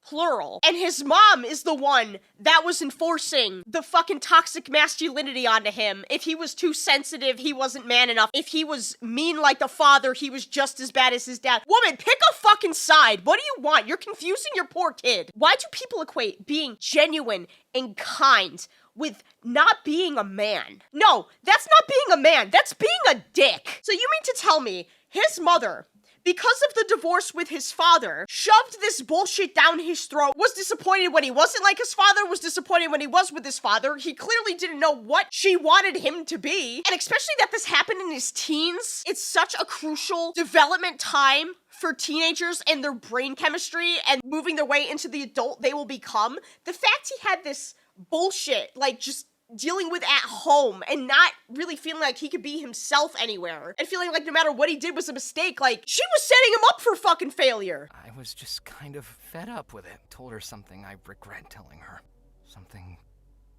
Plural. And his mom is the one that was enforcing the fucking toxic masculinity onto him. If he was too sensitive, he wasn't man enough. If he was mean like the father, he was just as bad as his dad. Woman, pick a fucking side. What do you want? You're confusing your poor kid. Why do people equate being genuine and kind with not being a man? No, that's not being a man. That's being a dick. So you mean to tell me his mother, because of the divorce with his father, shoved this bullshit down his throat, was disappointed when he wasn't like his father, was disappointed when he was with his father. He clearly didn't know what she wanted him to be. And especially that this happened in his teens. It's such a crucial development time for teenagers and their brain chemistry and moving their way into the adult they will become. The fact he had this bullshit, like, just dealing with at home and not really feeling like he could be himself anywhere and feeling like no matter what he did was a mistake, like, she was setting him up for fucking failure. I was just kind of fed up with it. Told her something I regret telling her. Something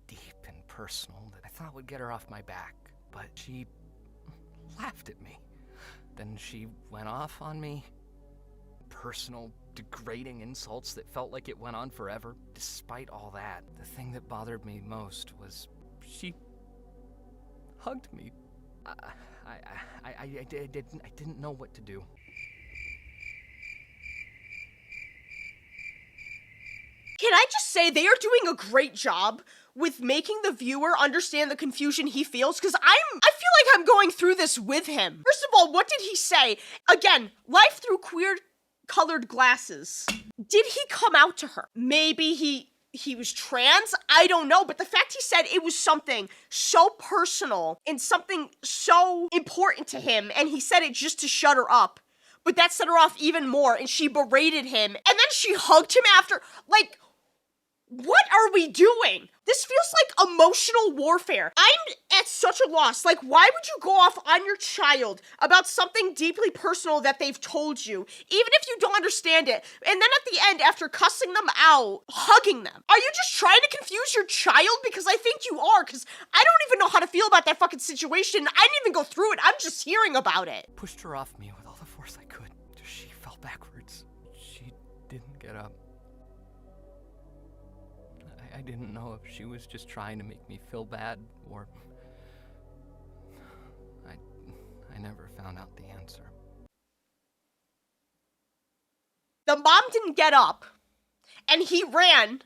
deep and personal that I thought would get her off my back, but she laughed at me. Then she went off on me. Personal, degrading insults that felt like it went on forever. Despite all that, the thing that bothered me most was she hugged me. I didn't know what to do. Can I just say they are doing a great job with making the viewer understand the confusion he feels, because I feel like I'm going through this with him. First of all, what did he say? Again, life through queer colored glasses. Did he come out to her? Maybe he was trans? I don't know, but the fact he said it was something so personal and something so important to him, and he said it just to shut her up, but that set her off even more, and she berated him, and then she hugged him after. Like, what are we doing? This feels like emotional warfare. I'm at such a loss. Like, why would you go off on your child about something deeply personal that they've told you, even if you don't understand it? And then at the end, after cussing them out, hugging them. Are you just trying to confuse your child? Because I think you are, because I don't even know how to feel about that fucking situation. I didn't even go through it. I'm just hearing about it. Pushed her off me with all the force I could. She fell backwards. She didn't get up. I didn't know if she was just trying to make me feel bad, or... I never found out the answer. The mom didn't get up, and he ran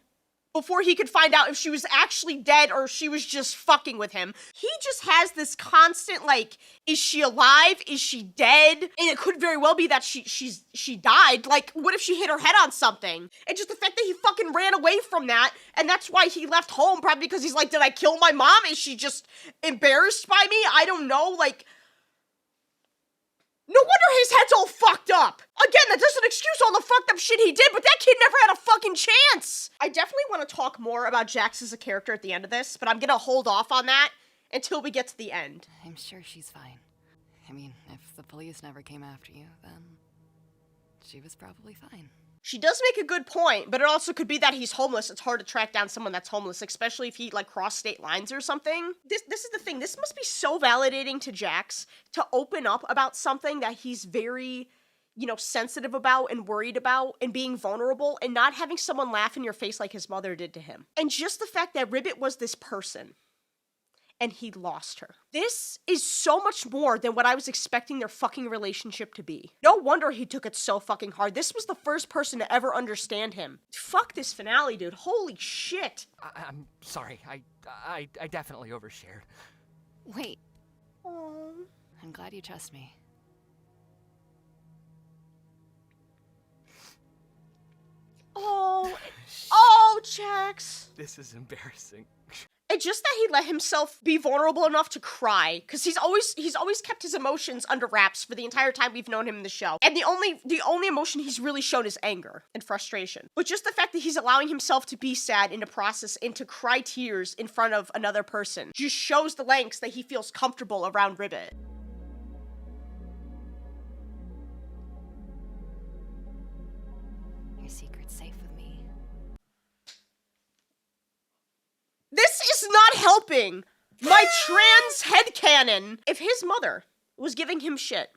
before he could find out if she was actually dead or if she was just fucking with him. He just has this constant, like, is she alive? Is she dead? And it could very well be that she died. Like, what if she hit her head on something? And just the fact that he fucking ran away from that, and that's why he left home, probably because he's like, did I kill my mom? Is she just embarrassed by me? I don't know, like... No wonder his head's all fucked up. Again, that doesn't excuse all the fucked up shit he did, but that kid never had a fucking chance. I definitely want to talk more about Jax as a character at the end of this, but I'm gonna hold off on that until we get to the end. I'm sure she's fine. I mean, if the police never came after you, then she was probably fine. She does make a good point, but it also could be that he's homeless. It's hard to track down someone that's homeless, especially if he, like, crossed state lines or something. This is the thing. This must be so validating to Jax to open up about something that he's very, you know, sensitive about and worried about and being vulnerable and not having someone laugh in your face like his mother did to him. And just the fact that Ribbit was this person and he lost her. This is so much more than what I was expecting their fucking relationship to be. No wonder he took it so fucking hard. This was the first person to ever understand him. Fuck this finale, dude. Holy shit. I'm sorry. I definitely overshared. Wait. Aww. I'm glad you trust me. Oh. Oh, Jax. This is embarrassing. It's just that he let himself be vulnerable enough to cry, because he's always kept his emotions under wraps for the entire time we've known him in the show. And the only emotion he's really shown is anger and frustration. But just the fact that he's allowing himself to be sad in the process and to cry tears in front of another person just shows the lengths that he feels comfortable around Ribbit. Your secret's safe with me. This is not helping my trans headcanon. If his mother was giving him shit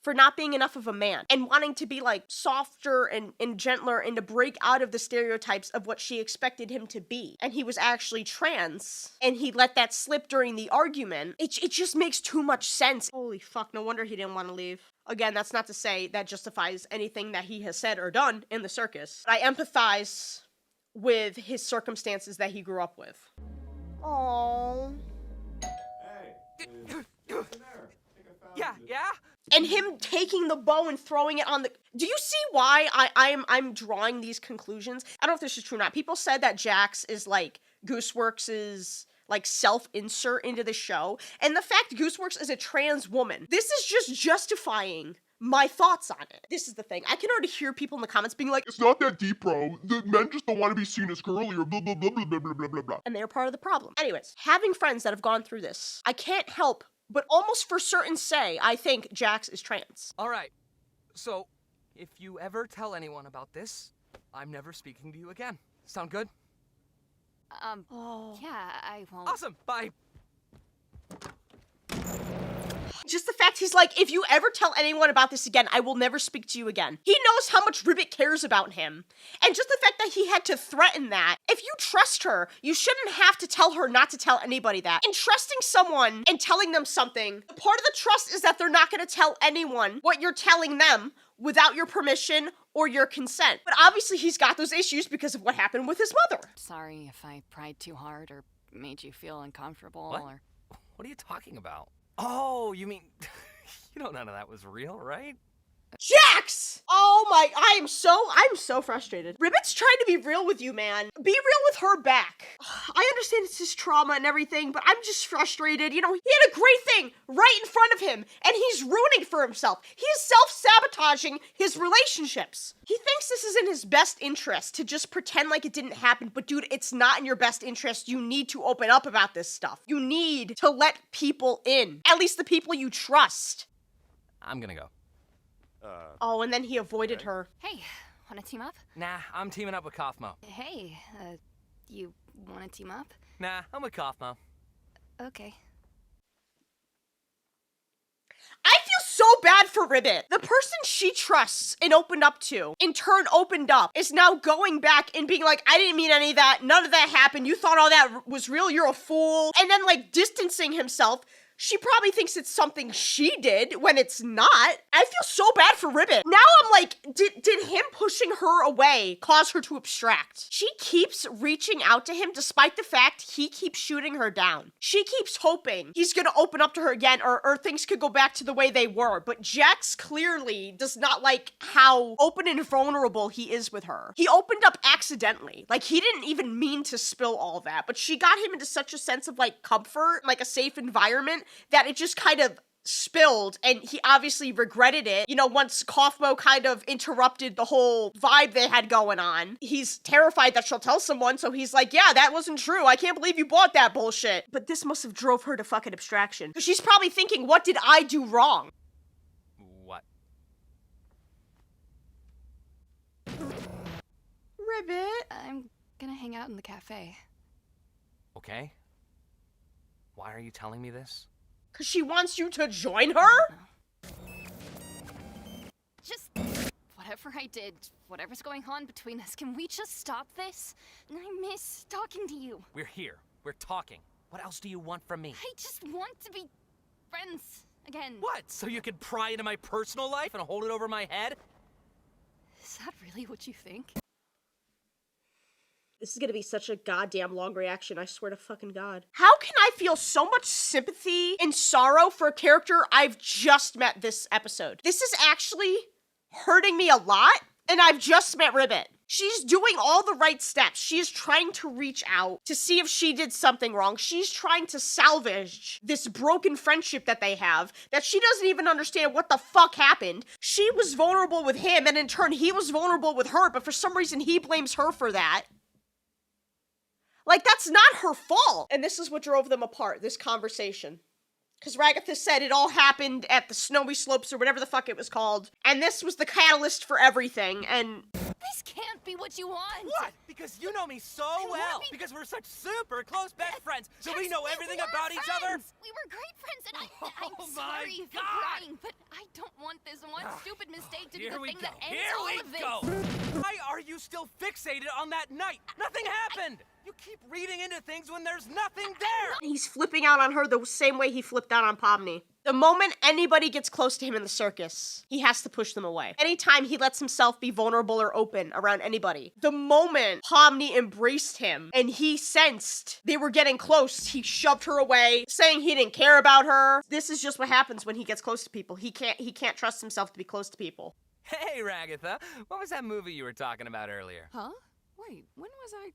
for not being enough of a man and wanting to be like softer and gentler and to break out of the stereotypes of what she expected him to be, and he was actually trans and he let that slip during the argument, it just makes too much sense. Holy fuck, no wonder he didn't want to leave. Again, that's not to say that justifies anything that he has said or done in the circus. I empathize with his circumstances that he grew up with. Aww. Yeah? And him taking the bow and throwing it on the... Do you see why I'm drawing these conclusions? I don't know if this is true or not. People said that Jax is like Gooseworks' like self-insert into the show. And the fact Gooseworks is a trans woman. This is just justifying my thoughts on it. This is the thing. I can already hear people in the comments being like, It's not that deep, bro. The men just don't want to be seen as girly or blah, blah, blah, blah, blah, blah, blah, blah, blah. and they're part of the problem. Anyways, having friends that have gone through this, I can't help but almost for certain say, I think Jax is trans. All right. So, if you ever tell anyone about this, I'm never speaking to you again. Sound good? Yeah, I won't. Awesome. Bye. Just the fact he's like, if you ever tell anyone about this again, I will never speak to you again. He knows how much Ribbit cares about him. And just the fact that he had to threaten that. If you trust her, you shouldn't have to tell her not to tell anybody that. And trusting someone and telling them something, part of the trust is that they're not going to tell anyone what you're telling them without your permission or your consent. But obviously he's got those issues because of what happened with his mother. Sorry if I pried too hard or made you feel uncomfortable What? or... What are you talking about? Oh, you mean... you know none of that was real, right? Jax! Oh my, I'm so frustrated. Ribbit's trying to be real with you, man. Be real with her back. I understand it's his trauma and everything, but I'm just frustrated. You know, he had a great thing right in front of him, and he's ruining for himself. He is self-sabotaging his relationships. He thinks this is in his best interest to just pretend like it didn't happen, but dude, it's not in your best interest. You need to open up about this stuff. You need to let people in, at least the people you trust. I'm gonna go. Oh, and then he avoided her. Hey, wanna team up? Nah, I'm teaming up with Kaufmo. Hey, you wanna team up? Nah, I'm with Kaufmo. Okay. I feel so bad for Ribbit. The person she trusts and opened up to, in turn opened up, is now going back and being like, I didn't mean any of that. None of that happened. You thought all that was real. You're a fool. And then like distancing himself. She probably thinks it's something she did when it's not. I feel so bad for Ribbit. Now I'm like, did him pushing her away cause her to abstract? She keeps reaching out to him despite the fact he keeps shooting her down. She keeps hoping he's gonna open up to her again or things could go back to the way they were. But Jax clearly does not like how open and vulnerable he is with her. He opened up accidentally. Like he didn't even mean to spill all that, but she got him into such a sense of like comfort, like a safe environment, that it just kind of spilled, and he obviously regretted it, you know, once Kaufmo kind of interrupted the whole vibe they had going on. He's terrified that she'll tell someone, so he's like, yeah, that wasn't true. I can't believe you bought that bullshit. But this must have drove her to fucking abstraction. Because she's probably thinking, what did I do wrong? What? Ribbit. I'm gonna hang out in the cafe. Okay. Why are you telling me this? Because she wants you to join her? Just whatever I did, whatever's going on between us, can we just stop this? I miss talking to you. We're here. We're talking. What else do you want from me? I just want to be friends again. What? So you can pry into my personal life and hold it over my head? Is that really what you think? This is gonna be such a goddamn long reaction, I swear to fucking God. How can I feel so much sympathy and sorrow for a character I've just met this episode? This is actually hurting me a lot, and I've just met Ribbit. She's doing all the right steps. She is trying to reach out to see if she did something wrong. She's trying to salvage this broken friendship that they have, that she doesn't even understand what the fuck happened. She was vulnerable with him, and in turn, he was vulnerable with her, but for some reason, he blames her for that. Like, that's not her fault. And this is what drove them apart, this conversation. Because Ragatha said it all happened at the snowy slopes or whatever the fuck it was called. And this was the catalyst for everything, and... This can't be what you want. What? Because you know me so well. Because we're such super close best friends. So we know everything about each other. We were great friends, and I'm Oh sorry my for God. crying, but I don't want this one stupid mistake to be the thing that ends Here all we of this. go. Why are you still fixated on that night? Nothing happened. You keep reading into things when there's nothing there. He's flipping out on her the same way he flipped out on Pomni. The moment anybody gets close to him in the circus, he has to push them away. Anytime he lets himself be vulnerable or open around anybody. The moment Pomni embraced him and he sensed they were getting close, he shoved her away, saying he didn't care about her. This is just what happens when he gets close to people. He can't trust himself to be close to people. Hey, Ragatha. What was that movie you were talking about earlier? Huh? Wait, when was I...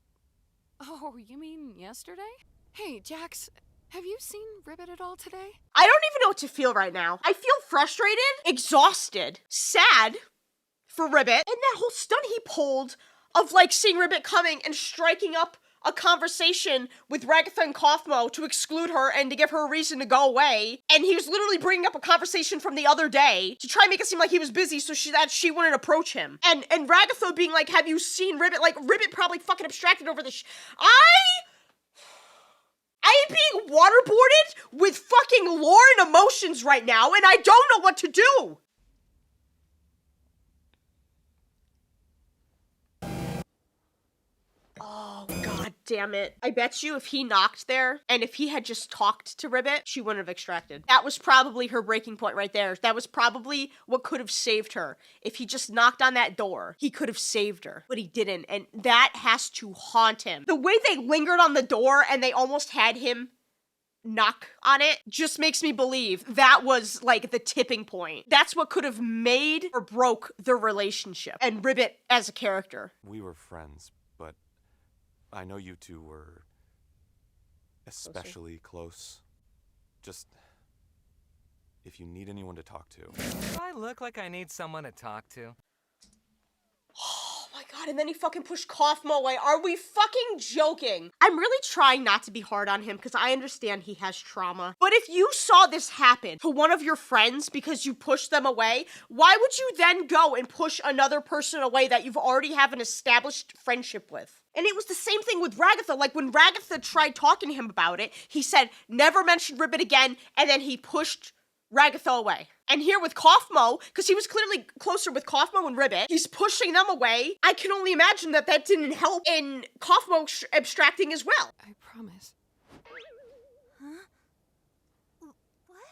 Oh, you mean yesterday? Hey, Jax, have you seen Ribbit at all today? I don't even know what to feel right now. I feel frustrated, exhausted, sad for Ribbit, and that whole stunt he pulled of like seeing Ribbit coming and striking up a conversation with Ragatha and Kaufmo to exclude her and to give her a reason to go away. And he was literally bringing up a conversation from the other day to try and make it seem like he was busy so she wouldn't approach him. And Ragatha being like, have you seen Ribbit? Like, Ribbit probably fucking abstracted over this I am being waterboarded with fucking lore and emotions right now, and I don't know what to do! Oh, god damn it. I bet you if he knocked there, and if he had just talked to Ribbit, she wouldn't have extracted. That was probably her breaking point right there. That was probably what could have saved her. If he just knocked on that door, he could have saved her. But he didn't, and that has to haunt him. The way they lingered on the door and they almost had him knock on it just makes me believe that was like the tipping point. That's what could have made or broke their relationship and Ribbit as a character. We were friends, but I know you two were especially close. Just if you need anyone to talk to. Do I look like I need someone to talk to? Oh my god, and then he fucking pushed Kaufmo away. Are we fucking joking? I'm really trying not to be hard on him because I understand he has trauma. But if you saw this happen to one of your friends because you pushed them away, why would you then go and push another person away that you've already have an established friendship with? And it was the same thing with Ragatha. Like, when Ragatha tried talking to him about it, he said, never mention Ribbit again, and then he pushed Ragatha away. And here with Kaufmo, because he was clearly closer with Kaufmo and Ribbit, he's pushing them away. I can only imagine that that didn't help in Kaufmo abstracting as well. I promise.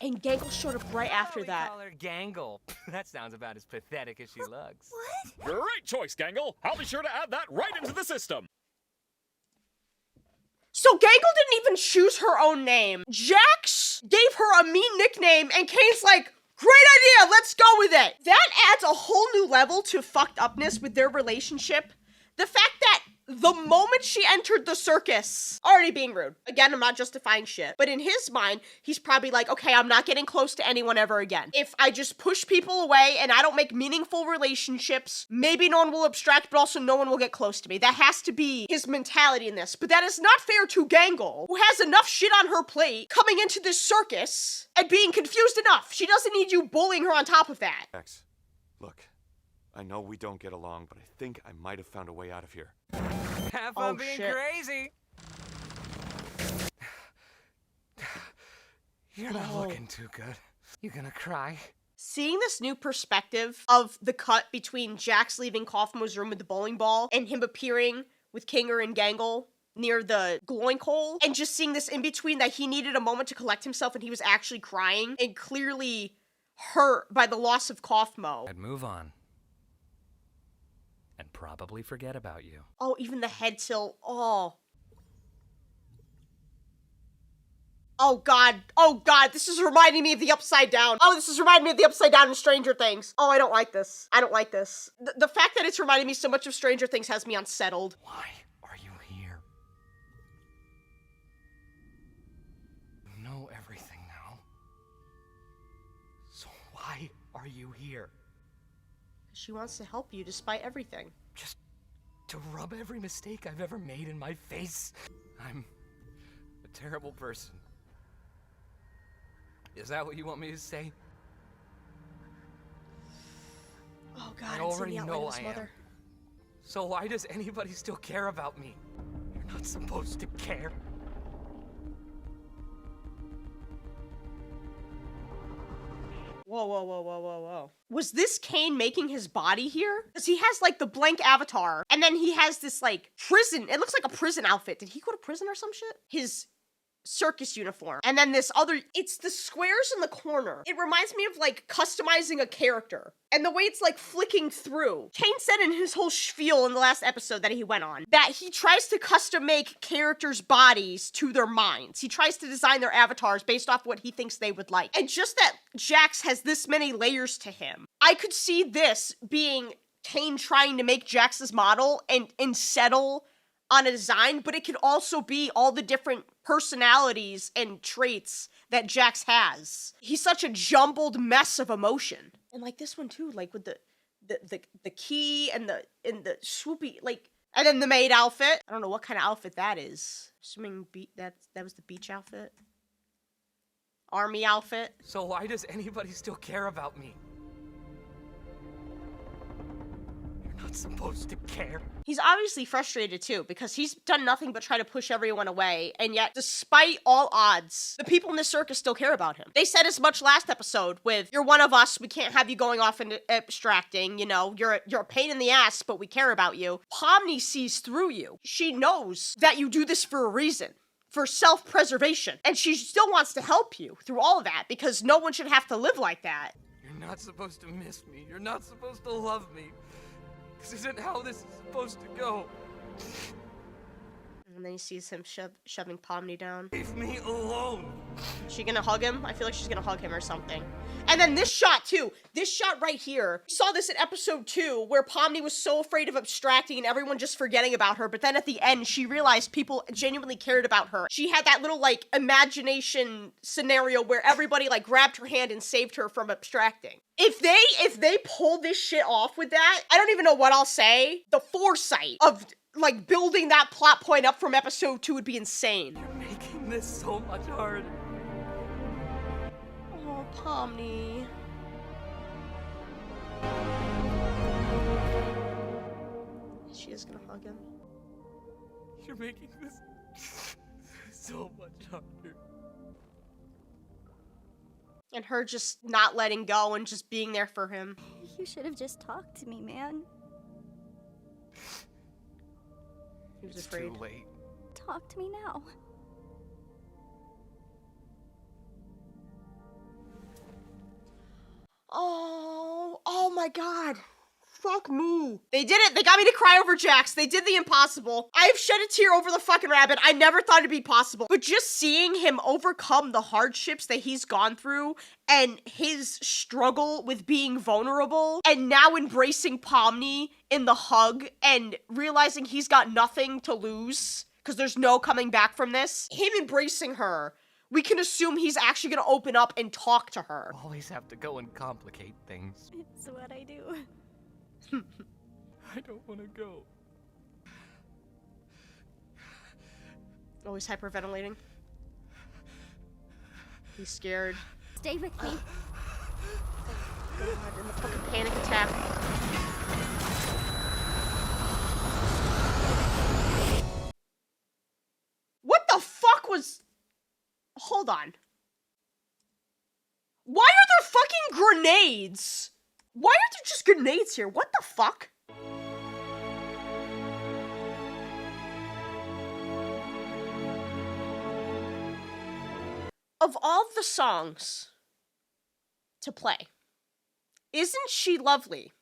And Gangle showed up right after that. Call her Gangle. That sounds about as pathetic as she looks. What? Great choice, Gangle. I'll be sure to add that right into the system. So Gangle didn't even choose her own name. Jax gave her a mean nickname, and Kane's like, great idea, let's go with it. That adds a whole new level to fucked upness with their relationship The fact that the moment she entered the circus, already being rude. Again, I'm not justifying shit. But in his mind, he's probably like, okay, I'm not getting close to anyone ever again. If I just push people away and I don't make meaningful relationships, maybe no one will abstract, but also no one will get close to me. That has to be his mentality in this. But that is not fair to Gangle, who has enough shit on her plate coming into this circus and being confused enough. She doesn't need you bullying her on top of that. Jax, look, I know we don't get along, but I think I might have found a way out of here. Have fun being crazy. You're not looking too good. You gonna cry? Seeing this new perspective of the cut between Jax leaving Kaufmo's room with the bowling ball and him appearing with Kinger and Gangle near the glowing coal, and just seeing this in between that he needed a moment to collect himself and he was actually crying and clearly hurt by the loss of Kaufmo. I'd move on. And probably forget about you. Oh, even the head tilt. Oh. Oh God, this is reminding me of the Upside Down. Oh, this is reminding me of the Upside Down in Stranger Things. Oh, I don't like this. I don't like this. The fact that it's reminding me so much of Stranger Things has me unsettled. Why are you here? You know everything now. So why are you here? She wants to help you despite everything. Just to rub every mistake I've ever made in my face? I'm a terrible person. Is that what you want me to say? Oh God, I already know I am. So why does anybody still care about me? You're not supposed to care. Whoa. Was this Kane making his body here? Because he has, like, the blank avatar, and then he has this, like, prison. It looks like a prison outfit. Did he go to prison or some shit? His circus uniform. And then this other, it's the squares in the corner. It reminds me of, like, customizing a character. And the way it's, like, flicking through. Kane said in his whole spiel in the last episode that he went on, that he tries to custom make characters' bodies to their minds. He tries to design their avatars based off what he thinks they would like. And just that Jax has this many layers to him, I could see this being Kane trying to make Jax's model and settle on a design, but it could also be all the different personalities and traits that Jax has. He's such a jumbled mess of emotion. And like this one too, like with the key and the swoopy, like, and then the maid outfit. I don't know what kind of outfit that is. Assuming that was the beach outfit. Army outfit. So why does anybody still care about me? You're not supposed to care. He's obviously frustrated too, because he's done nothing but try to push everyone away, and yet, despite all odds, the people in this circus still care about him. They said as much last episode with, you're one of us, we can't have you going off and abstracting, you know, you're a pain in the ass, but we care about you. Pomni sees through you. She knows that you do this for a reason. For self-preservation. And she still wants to help you through all of that, because no one should have to live like that. You're not supposed to miss me. You're not supposed to love me. This isn't how this is supposed to go. And then he sees him shoving Pomni down. Leave me alone. Is she gonna hug him? I feel like she's gonna hug him or something. And then this shot too. This shot right here. We saw this in episode 2 where Pomni was so afraid of abstracting and everyone just forgetting about her. But then at the end, she realized people genuinely cared about her. She had that little like imagination scenario where everybody like grabbed her hand and saved her from abstracting. If they pull this shit off with that, I don't even know what I'll say. The foresight of like building that plot point up from episode 2 would be insane. You're making this so much harder. Oh, Pomni. She is gonna hug him. You're making this so much harder. And her just not letting go and just being there for him. You should have just talked to me, man. He was It's afraid. too late. Talk to me now. Oh my God. Fuck me. They did it. They got me to cry over Jax. They did the impossible. I've shed a tear over the fucking rabbit. I never thought it'd be possible. But just seeing him overcome the hardships that he's gone through and his struggle with being vulnerable and now embracing Pomni in the hug and realizing he's got nothing to lose because there's no coming back from this. Him embracing her, we can assume he's actually gonna open up and talk to her. Always have to go and complicate things. It's what I do. I don't want to go. Always hyperventilating. He's scared. Stay with me. God, in the fucking panic attack. What the fuck was... Hold on. Why are there fucking grenades? Why aren't there just grenades here? What the fuck? Of all the songs to play, Isn't She Lovely?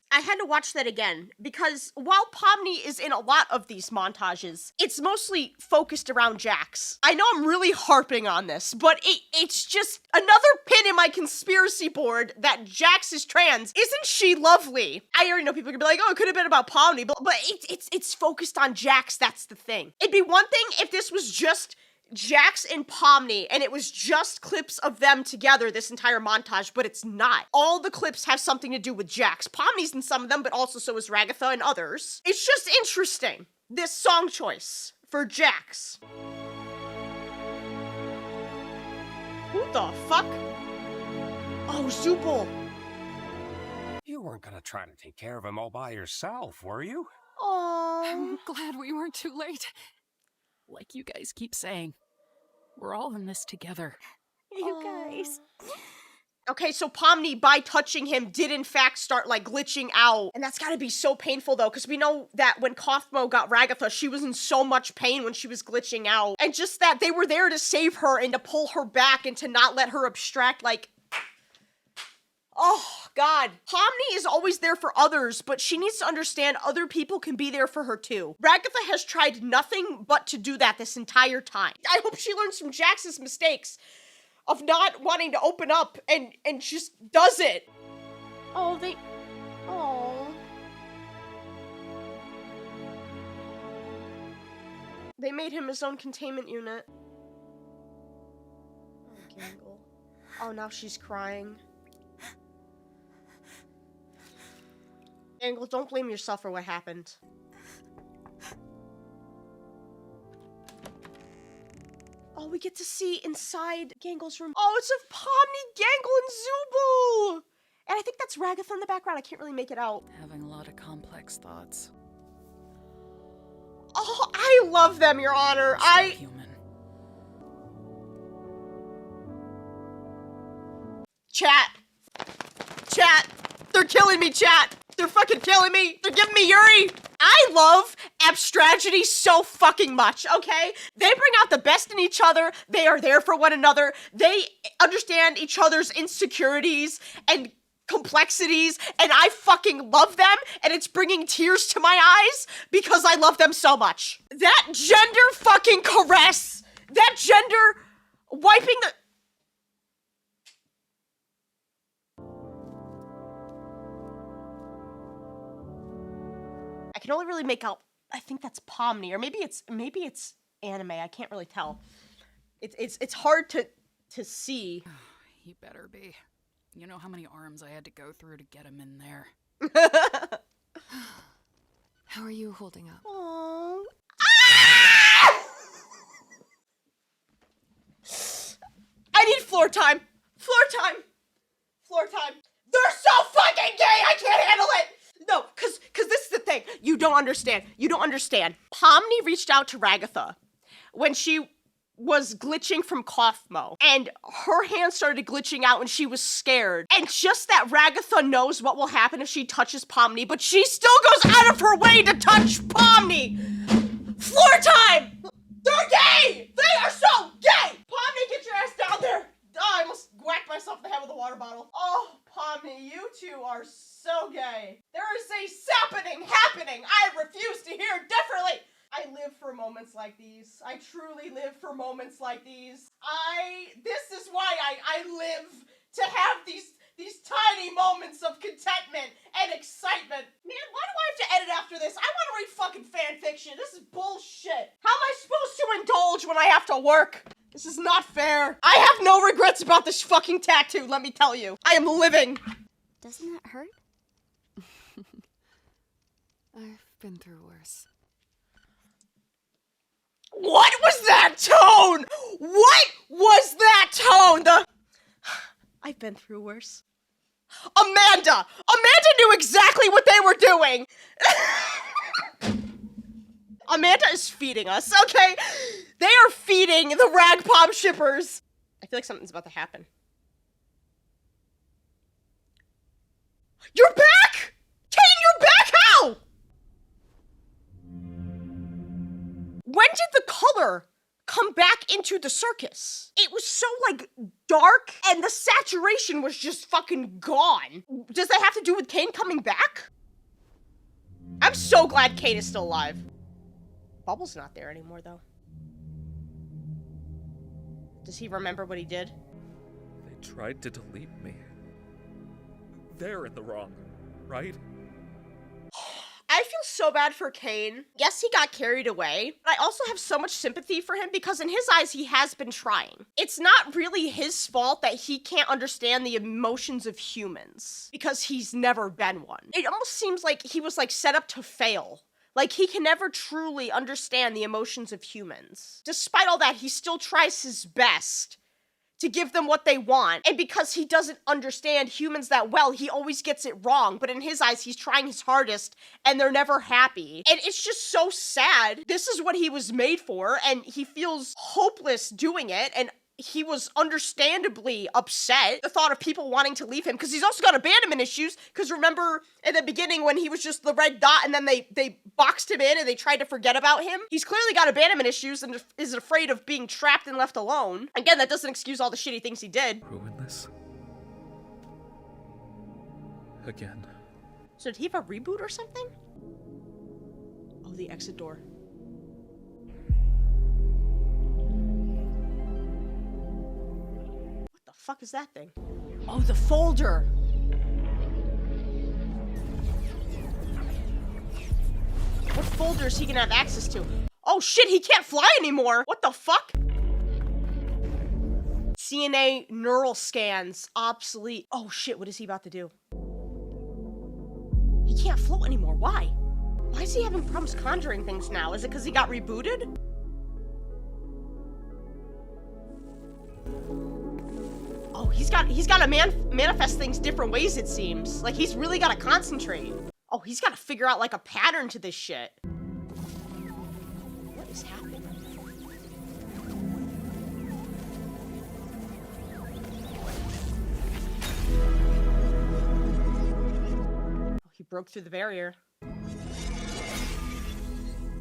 I had to watch that again because while Pomni is in a lot of these montages, it's mostly focused around Jax. I know I'm really harping on this, but it's just another pin in my conspiracy board that Jax is trans. Isn't she lovely? I already know people can be like, oh, it could have been about Pomni, but it's focused on Jax. That's the thing. It'd be one thing if this was just Jax and Pomni, and it was just clips of them together this entire montage, but it's not. All the clips have something to do with Jax. Pomni's in some of them, but also so is Ragatha and others. It's just interesting, this song choice for Jax. Who the fuck? Oh, Zubul. You weren't gonna try to take care of him all by yourself, were you? Oh, I'm glad we weren't too late. Like you guys keep saying, we're all in this together. You guys. Okay, so Pomni, by touching him, did in fact start, like, glitching out. And that's gotta be so painful, though, because we know that when Kothmo got Ragatha, she was in so much pain when she was glitching out. And just that they were there to save her and to pull her back and to not let her abstract, like... Oh, God. Pomni is always there for others, but she needs to understand other people can be there for her, too. Ragatha has tried nothing but to do that this entire time. I hope she learns from Jax's mistakes of not wanting to open up and just does it. Oh, Oh. They made him his own containment unit. Oh, Gangle. Oh, now she's crying. Gangle, don't blame yourself for what happened. Oh, we get to see inside Gangle's room. Oh, it's of Pomni, Gangle, and Zubul! And I think that's Ragatha in the background. I can't really make it out. Having a lot of complex thoughts. Oh, I love them, Your Honor. Human. Chat. They're killing me, chat. They're fucking killing me. They're giving me Yuri. I love Abstragedy so fucking much, okay? They bring out the best in each other. They are there for one another. They understand each other's insecurities and complexities, and I fucking love them, and it's bringing tears to my eyes because I love them so much. That gender fucking caress, that gender wiping the... I can only really make out, I think that's Pomni, or maybe it's anime, I can't really tell. It's hard to see. He better be. You know how many arms I had to go through to get him in there. How are you holding up? Aww. I need floor time. They're so fucking gay, I can't handle it. No, cause this is the thing. You don't understand. Pomni reached out to Ragatha when she was glitching from Kothmo, and her hand started glitching out and she was scared. And just that Ragatha knows what will happen if she touches Pomni, but she still goes out of her way to touch Pomni! Floor time! They're gay! They are so gay! Pomni, get your ass down there! Oh, I almost whacked myself in the head with a water bottle. Oh, Pomni, moments like these. I truly live for moments like these. This is why I live to have these tiny moments of contentment and excitement. Man, why do I have to edit after this? I want to read fucking fan fiction. This is bullshit. How am I supposed to indulge when I have to work? This is not fair. I have no regrets about this fucking tattoo, let me tell you. I am living. Doesn't that hurt? I've been through worse. What was that tone? What was that tone? I've been through worse. Amanda knew exactly what they were doing. Amanda is feeding us, okay? They are feeding the ragpop shippers. I feel like something's about to happen. You're back! Kane, you're back! How? When did the color come back into the circus? It was so, like, dark, and the saturation was just fucking gone. Does that have to do with Kane coming back? I'm so glad Kane is still alive. Bubble's not there anymore, though. Does he remember what he did? They tried to delete me. They're in the wrong, right? I feel so bad for Kane. Yes, he got carried away, but I also have so much sympathy for him because in his eyes, he has been trying. It's not really his fault that he can't understand the emotions of humans because he's never been one. It almost seems like he was like set up to fail. Like he can never truly understand the emotions of humans. Despite all that, he still tries his best to give them what they want. And because he doesn't understand humans that well, he always gets it wrong. But in his eyes, he's trying his hardest and they're never happy. And it's just so sad. This is what he was made for and he feels hopeless doing it. And he was understandably upset the thought of people wanting to leave him because he's also got abandonment issues. Because remember in the beginning when he was just the red dot and then they boxed him in and they tried to forget about him? He's clearly got abandonment issues and is afraid of being trapped and left alone. Again, that doesn't excuse all the shitty things he did. Ruin this. Again. So did he have a reboot or something? Oh, the exit door. Fuck is that thing? Oh, the folder. What folder is he gonna have access to? Oh shit, he can't fly anymore. What the fuck? CNA neural scans obsolete. Oh shit, what is he about to do? He can't float anymore. Why? Why is he having problems conjuring things now? Is it because he got rebooted? Oh, he's got to manifest things different ways, it seems. Like, he's really got to concentrate. Oh, he's got to figure out, like, a pattern to this shit. What is happening? Oh, he broke through the barrier.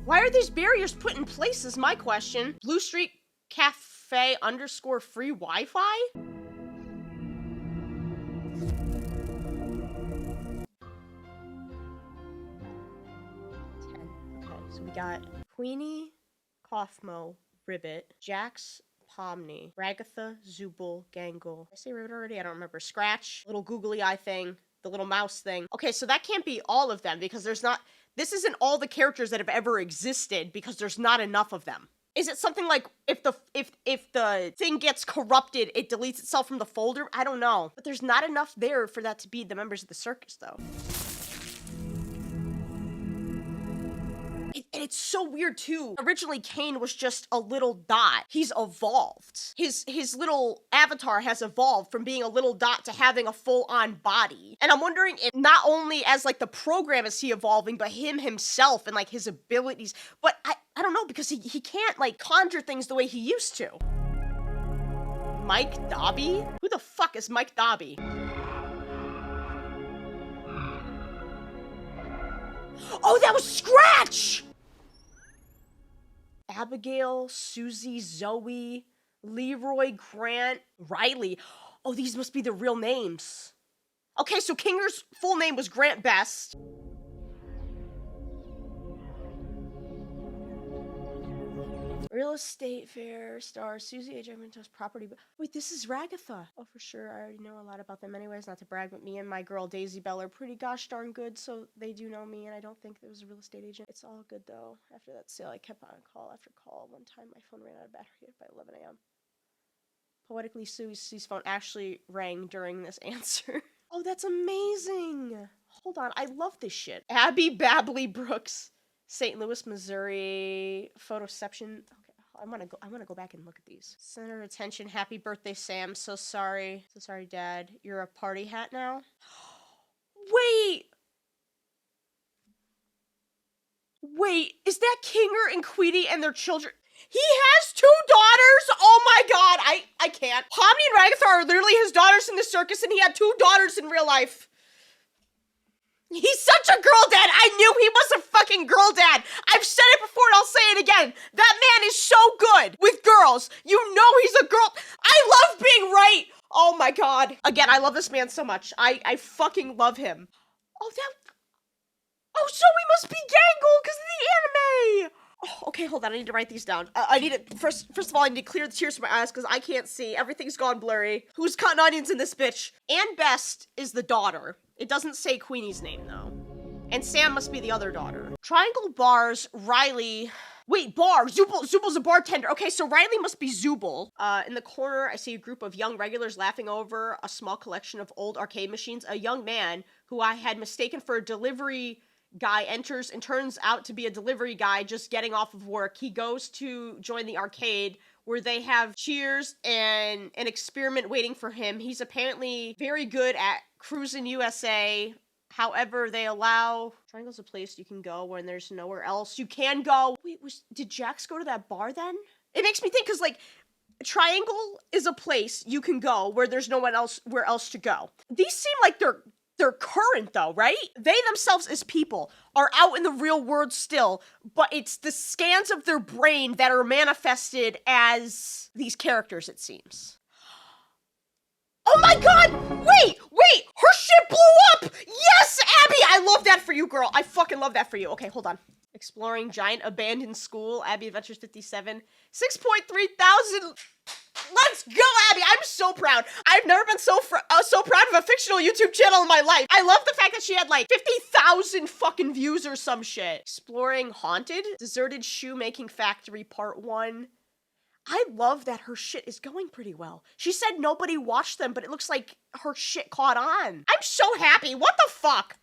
Why are these barriers put in place is my question. Blue Street Cafe _ free Wi-Fi? So we got Queenie, Kaufmo, Ribbit, Jax, Pomni, Ragatha, Zubul, Gangle. Did I say Ribbit already? I don't remember. Scratch, little googly eye thing, the little mouse thing. Okay, so that can't be all of them because there's not, this isn't all the characters that have ever existed because there's not enough of them. Is it something like if the thing gets corrupted, it deletes itself from the folder? I don't know. But there's not enough there for that to be the members of the circus though. And it's so weird too. Originally, Kane was just a little dot. He's evolved. His little avatar has evolved from being a little dot to having a full-on body. And I'm wondering if not only as like the program is he evolving, but him himself and like his abilities. But I don't know because he can't like conjure things the way he used to. Mike Dobby? Who the fuck is Mike Dobby? Oh, that was Scratch! Abigail, Susie, Zoe, Leroy, Grant, Riley. Oh, these must be the real names. Okay, so Kinger's full name was Grant Best. Real estate fair star Susie H. Mentos property. Wait, this is Ragatha. Oh, for sure. I already know a lot about them anyways. Not to brag, but me and my girl Daisy Bell are pretty gosh darn good, so they do know me, and I don't think there was a real estate agent. It's all good though. After that sale, I kept on call after call. One time, my phone ran out of battery by 11 a.m. Poetically, Susie's phone actually rang during this answer. Oh, that's amazing. Hold on, I love this shit. Abby Babley Brooks. St. Louis, Missouri, photoception. Okay, I want to go back and look at these. Center attention. Happy birthday, Sam. So sorry. So sorry, Dad. You're a party hat now? Wait! Wait, is that Kinger and Queenie and their children? He has 2 daughters? Oh my god, I can't. Pomni and Ragatha are literally his daughters in the circus, and he had 2 daughters in real life. He's such a girl dad. I knew he was a fucking girl dad. I've said it before and I'll say it again. That man is so good with girls. You know he's a girl. I love being right. Oh my god. Again, I love this man so much. I fucking love him. Oh, so we must be Gangle because of the anime. Oh, okay, hold on. I need to write these down. I need to, first of all, I need to clear the tears from my eyes because I can't see. Everything's gone blurry. Who's cutting onions in this bitch? Ann Best is the daughter. It doesn't say Queenie's name, though. And Sam must be the other daughter. Triangle Bars, Riley. Wait, Bar. Zubal's a bartender. Okay, so Riley must be Zubal. In the corner, I see a group of young regulars laughing over a small collection of old arcade machines. A young man, who I had mistaken for a delivery guy, enters and turns out to be a delivery guy just getting off of work. He goes to join the arcade where they have cheers and an experiment waiting for him. He's apparently very good at cruising USA. However, they allow... Triangle's a place you can go when there's nowhere else you can go. Wait, did Jax go to that bar then? It makes me think, because, like, Triangle is a place you can go where there's no one else where else to go. These seem like they're current, though, right? They themselves, as people, are out in the real world still, but it's the scans of their brain that are manifested as these characters, it seems. Oh my god! Wait! Her shit blew up! Yes, Abby! I love that for you, girl. I fucking love that for you. Okay, hold on. Exploring Giant Abandoned School, Abby Adventures 57. 6.3 thousand... Let's go, Abby! I'm so proud. I've never been so proud of a fictional YouTube channel in my life. I love the fact that she had like 50,000 fucking views or some shit. Exploring Haunted, Deserted Shoemaking Factory Part 1. I love that her shit is going pretty well. She said nobody watched them, but it looks like her shit caught on. I'm so happy. What the fuck?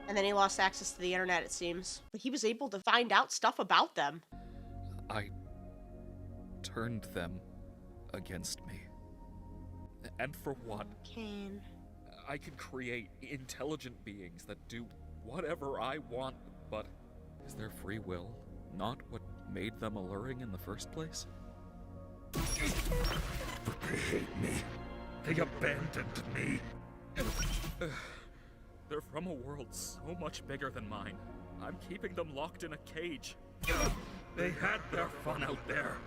And then he lost access to the internet, it seems. But he was able to find out stuff about them. I turned them against me. And for what? Kane. I can create intelligent beings that do whatever I want, but is their free will not what made them alluring in the first place? But they hate me. They abandoned me. They're from a world so much bigger than mine. I'm keeping them locked in a cage. They had their fun out there.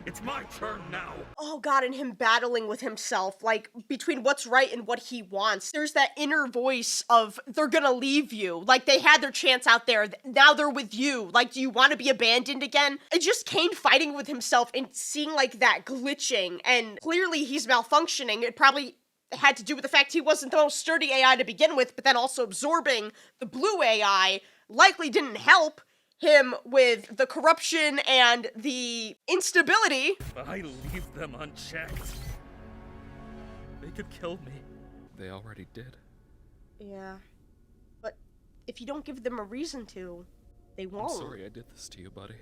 It's my turn now. Oh god, and him battling with himself, like, between what's right and what he wants. There's that inner voice of, they're gonna leave you. Like, they had their chance out there, now they're with you. Like, do you want to be abandoned again? It's just Kane fighting with himself and seeing, like, that glitching, and clearly he's malfunctioning. It probably had to do with the fact he wasn't the most sturdy AI to begin with, but then also absorbing the blue AI likely didn't help him with the corruption and the instability. If I leave them unchecked, they could kill me. They already did. Yeah. But if you don't give them a reason to, they won't. I'm sorry I did this to you, buddy.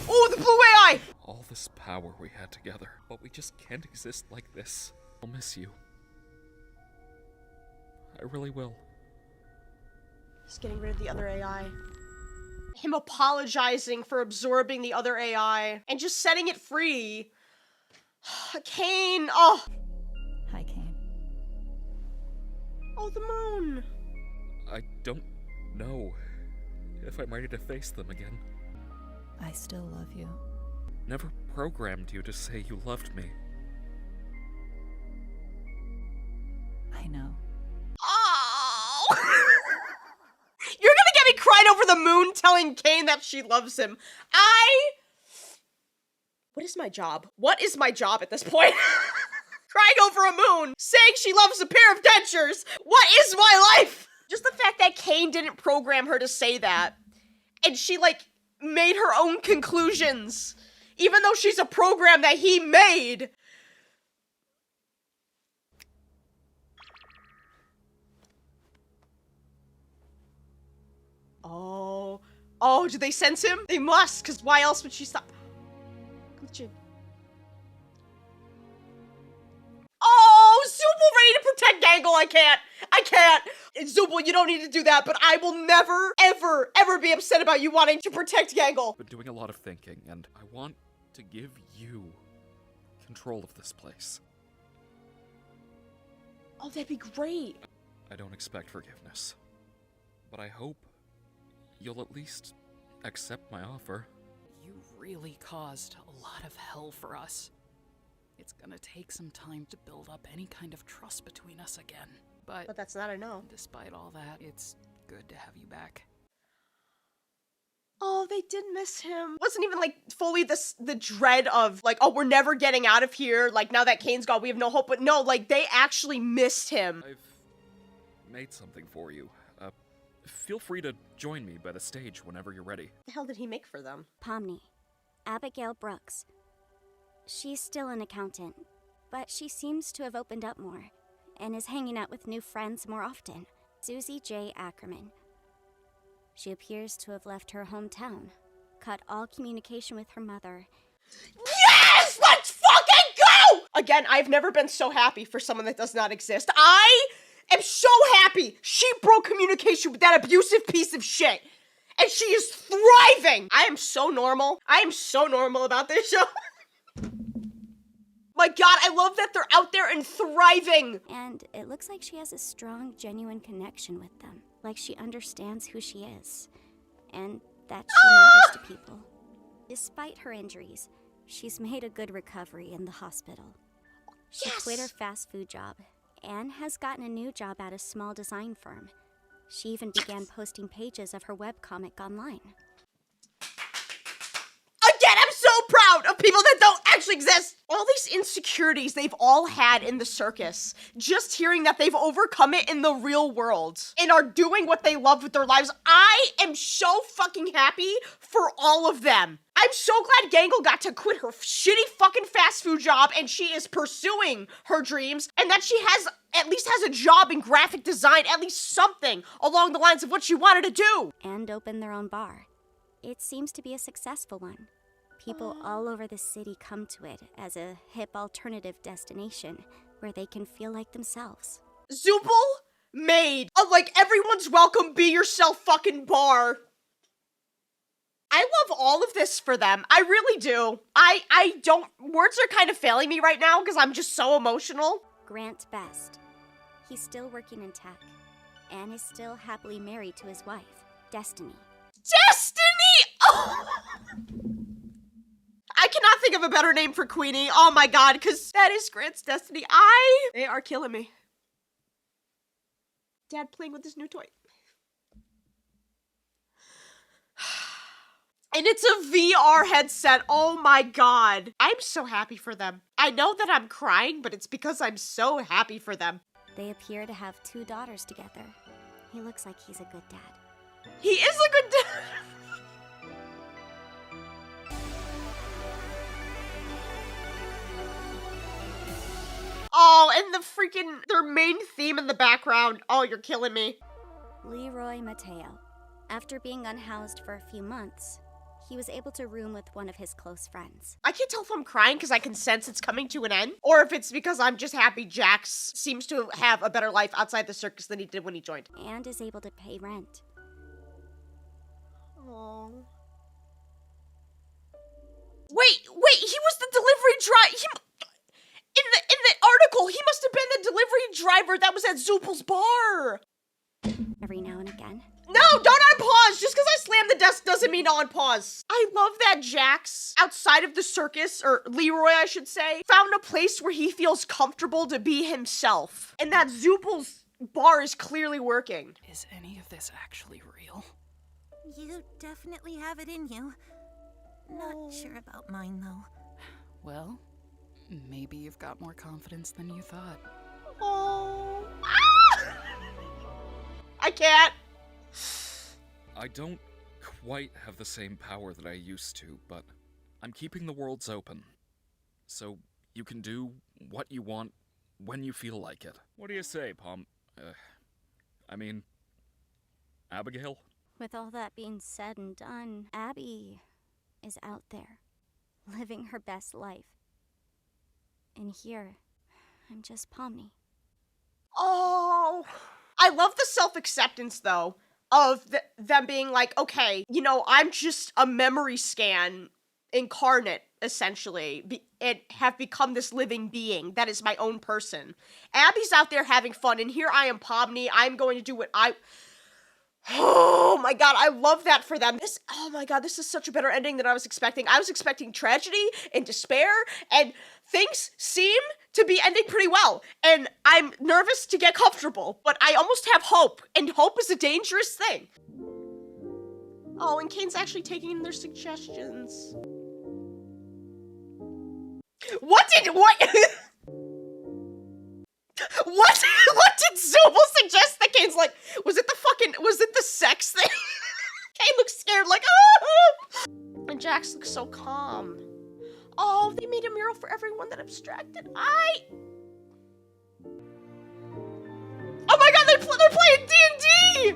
Oh, the blue AI! All this power we had together, but we just can't exist like this. I'll miss you. I really will. He's getting rid of the other AI. Him apologizing for absorbing the other AI and just setting it free. Kane, oh. Hi, Kane. Oh, the moon. I don't know if I'm ready to face them again. I still love you. Never programmed you to say you loved me. I know. Oh! over the moon telling Kane that she loves him. What is my job? What is my job at this point? Crying over a moon, saying she loves a pair of dentures. What is my life? Just the fact that Kane didn't program her to say that. And she, like, made her own conclusions. Even though she's a program that he made. Oh, did they sense him? They must, because why else would she stop? Glitching. Oh, Zubul ready to protect Gangle. I can't. Zubul, you don't need to do that, but I will never, ever, ever be upset about you wanting to protect Gangle. I've been doing a lot of thinking, and I want to give you control of this place. Oh, that'd be great. I don't expect forgiveness, but I hope you'll at least accept my offer. You really caused a lot of hell for us. It's gonna take some time to build up any kind of trust between us again. But that's not a no. Despite all that, it's good to have you back. Oh, they did miss him. Wasn't even like fully the dread of like, oh, we're never getting out of here. Like now that Kane's gone, we have no hope. But no, like they actually missed him. I've made something for you. Feel free to join me by the stage whenever you're ready. What the hell did he make for them? Pomni, Abigail Brooks. She's still an accountant, but she seems to have opened up more and is hanging out with new friends more often. Susie J. Ackerman. She appears to have left her hometown, cut all communication with her mother. Yes! Let's fucking go! Again, I've never been so happy for someone that does not exist. I am so happy she broke communication with that abusive piece of shit. And she is thriving! I am so normal. I am so normal about this show. My god, I love that they're out there and thriving! And it looks like she has a strong, genuine connection with them. Like she understands who she is. And that she matters to people. Despite her injuries, she's made a good recovery in the hospital. She quit her fast food job and has gotten a new job at a small design firm. She even began posting pages of her webcomic online. Again, I'm so proud of people that don't actually exist. All these insecurities they've all had in the circus, just hearing that they've overcome it in the real world and are doing what they love with their lives, I am so fucking happy for all of them. I'm so glad Gangle got to quit her shitty fucking fast food job and she is pursuing her dreams, and that she at least has a job in graphic design, at least something along the lines of what she wanted to do. And open their own bar. It seems to be a successful one. People all over the city come to it as a hip alternative destination where they can feel like themselves. Zubul made a like everyone's welcome, be yourself fucking bar. I love all of this for them. I really do. I don't, words are kind of failing me right now because I'm just so emotional. Grant Best. He's still working in tech and is still happily married to his wife, Destiny. Destiny! Oh! I cannot think of a better name for Queenie. Oh my god, because that is Grant's Destiny. They are killing me. Dad playing with this new toy. And it's a VR headset. Oh my god. I'm so happy for them. I know that I'm crying, but it's because I'm so happy for them. They appear to have 2 daughters together. He looks like he's a good dad. He is a good dad. Oh, and their main theme in the background. Oh, you're killing me. Leroy Mateo. After being unhoused for a few months, he was able to room with one of his close friends. I can't tell if I'm crying because I can sense it's coming to an end, or if it's because I'm just happy Jax seems to have a better life outside the circus than he did when he joined. And is able to pay rent. Aww. Wait, he was the delivery driver. In the article, he must have been the delivery driver that was at Zubul's bar. Every now and again. No, don't unpause! Just because I slammed the desk doesn't mean to unpause. I love that Jax, outside of the circus, or Leroy I should say, found a place where he feels comfortable to be himself. And that Zubul's bar is clearly working. Is any of this actually real? You definitely have it in you. Not sure about mine, though. Well, maybe you've got more confidence than you thought. Oh. Ah! I can't. I don't quite have the same power that I used to, but I'm keeping the worlds open. So you can do what you want when you feel like it. What do you say, I mean, Abigail? With all that being said and done, Abby is out there, living her best life. And here, I'm just Pomni. Oh, I love the self-acceptance, though, of them being like, okay, you know, I'm just a memory scan incarnate, essentially, and have become this living being that is my own person. Abby's out there having fun, and here I am, Pomni. I'm going to do what I... Oh my god, I love that for them. Oh my god, this is such a better ending than I was expecting. I was expecting tragedy and despair, and things seem to be ending pretty well. And I'm nervous to get comfortable, but I almost have hope, and hope is a dangerous thing. Oh, and Kane's actually taking in their suggestions. What? What did Zubul suggest that Kane's like, was it the sex thing? Kane looks scared like, oh! And Jax looks so calm. Oh, they made a mural for everyone that abstracted. Oh my god, they're playing D&D!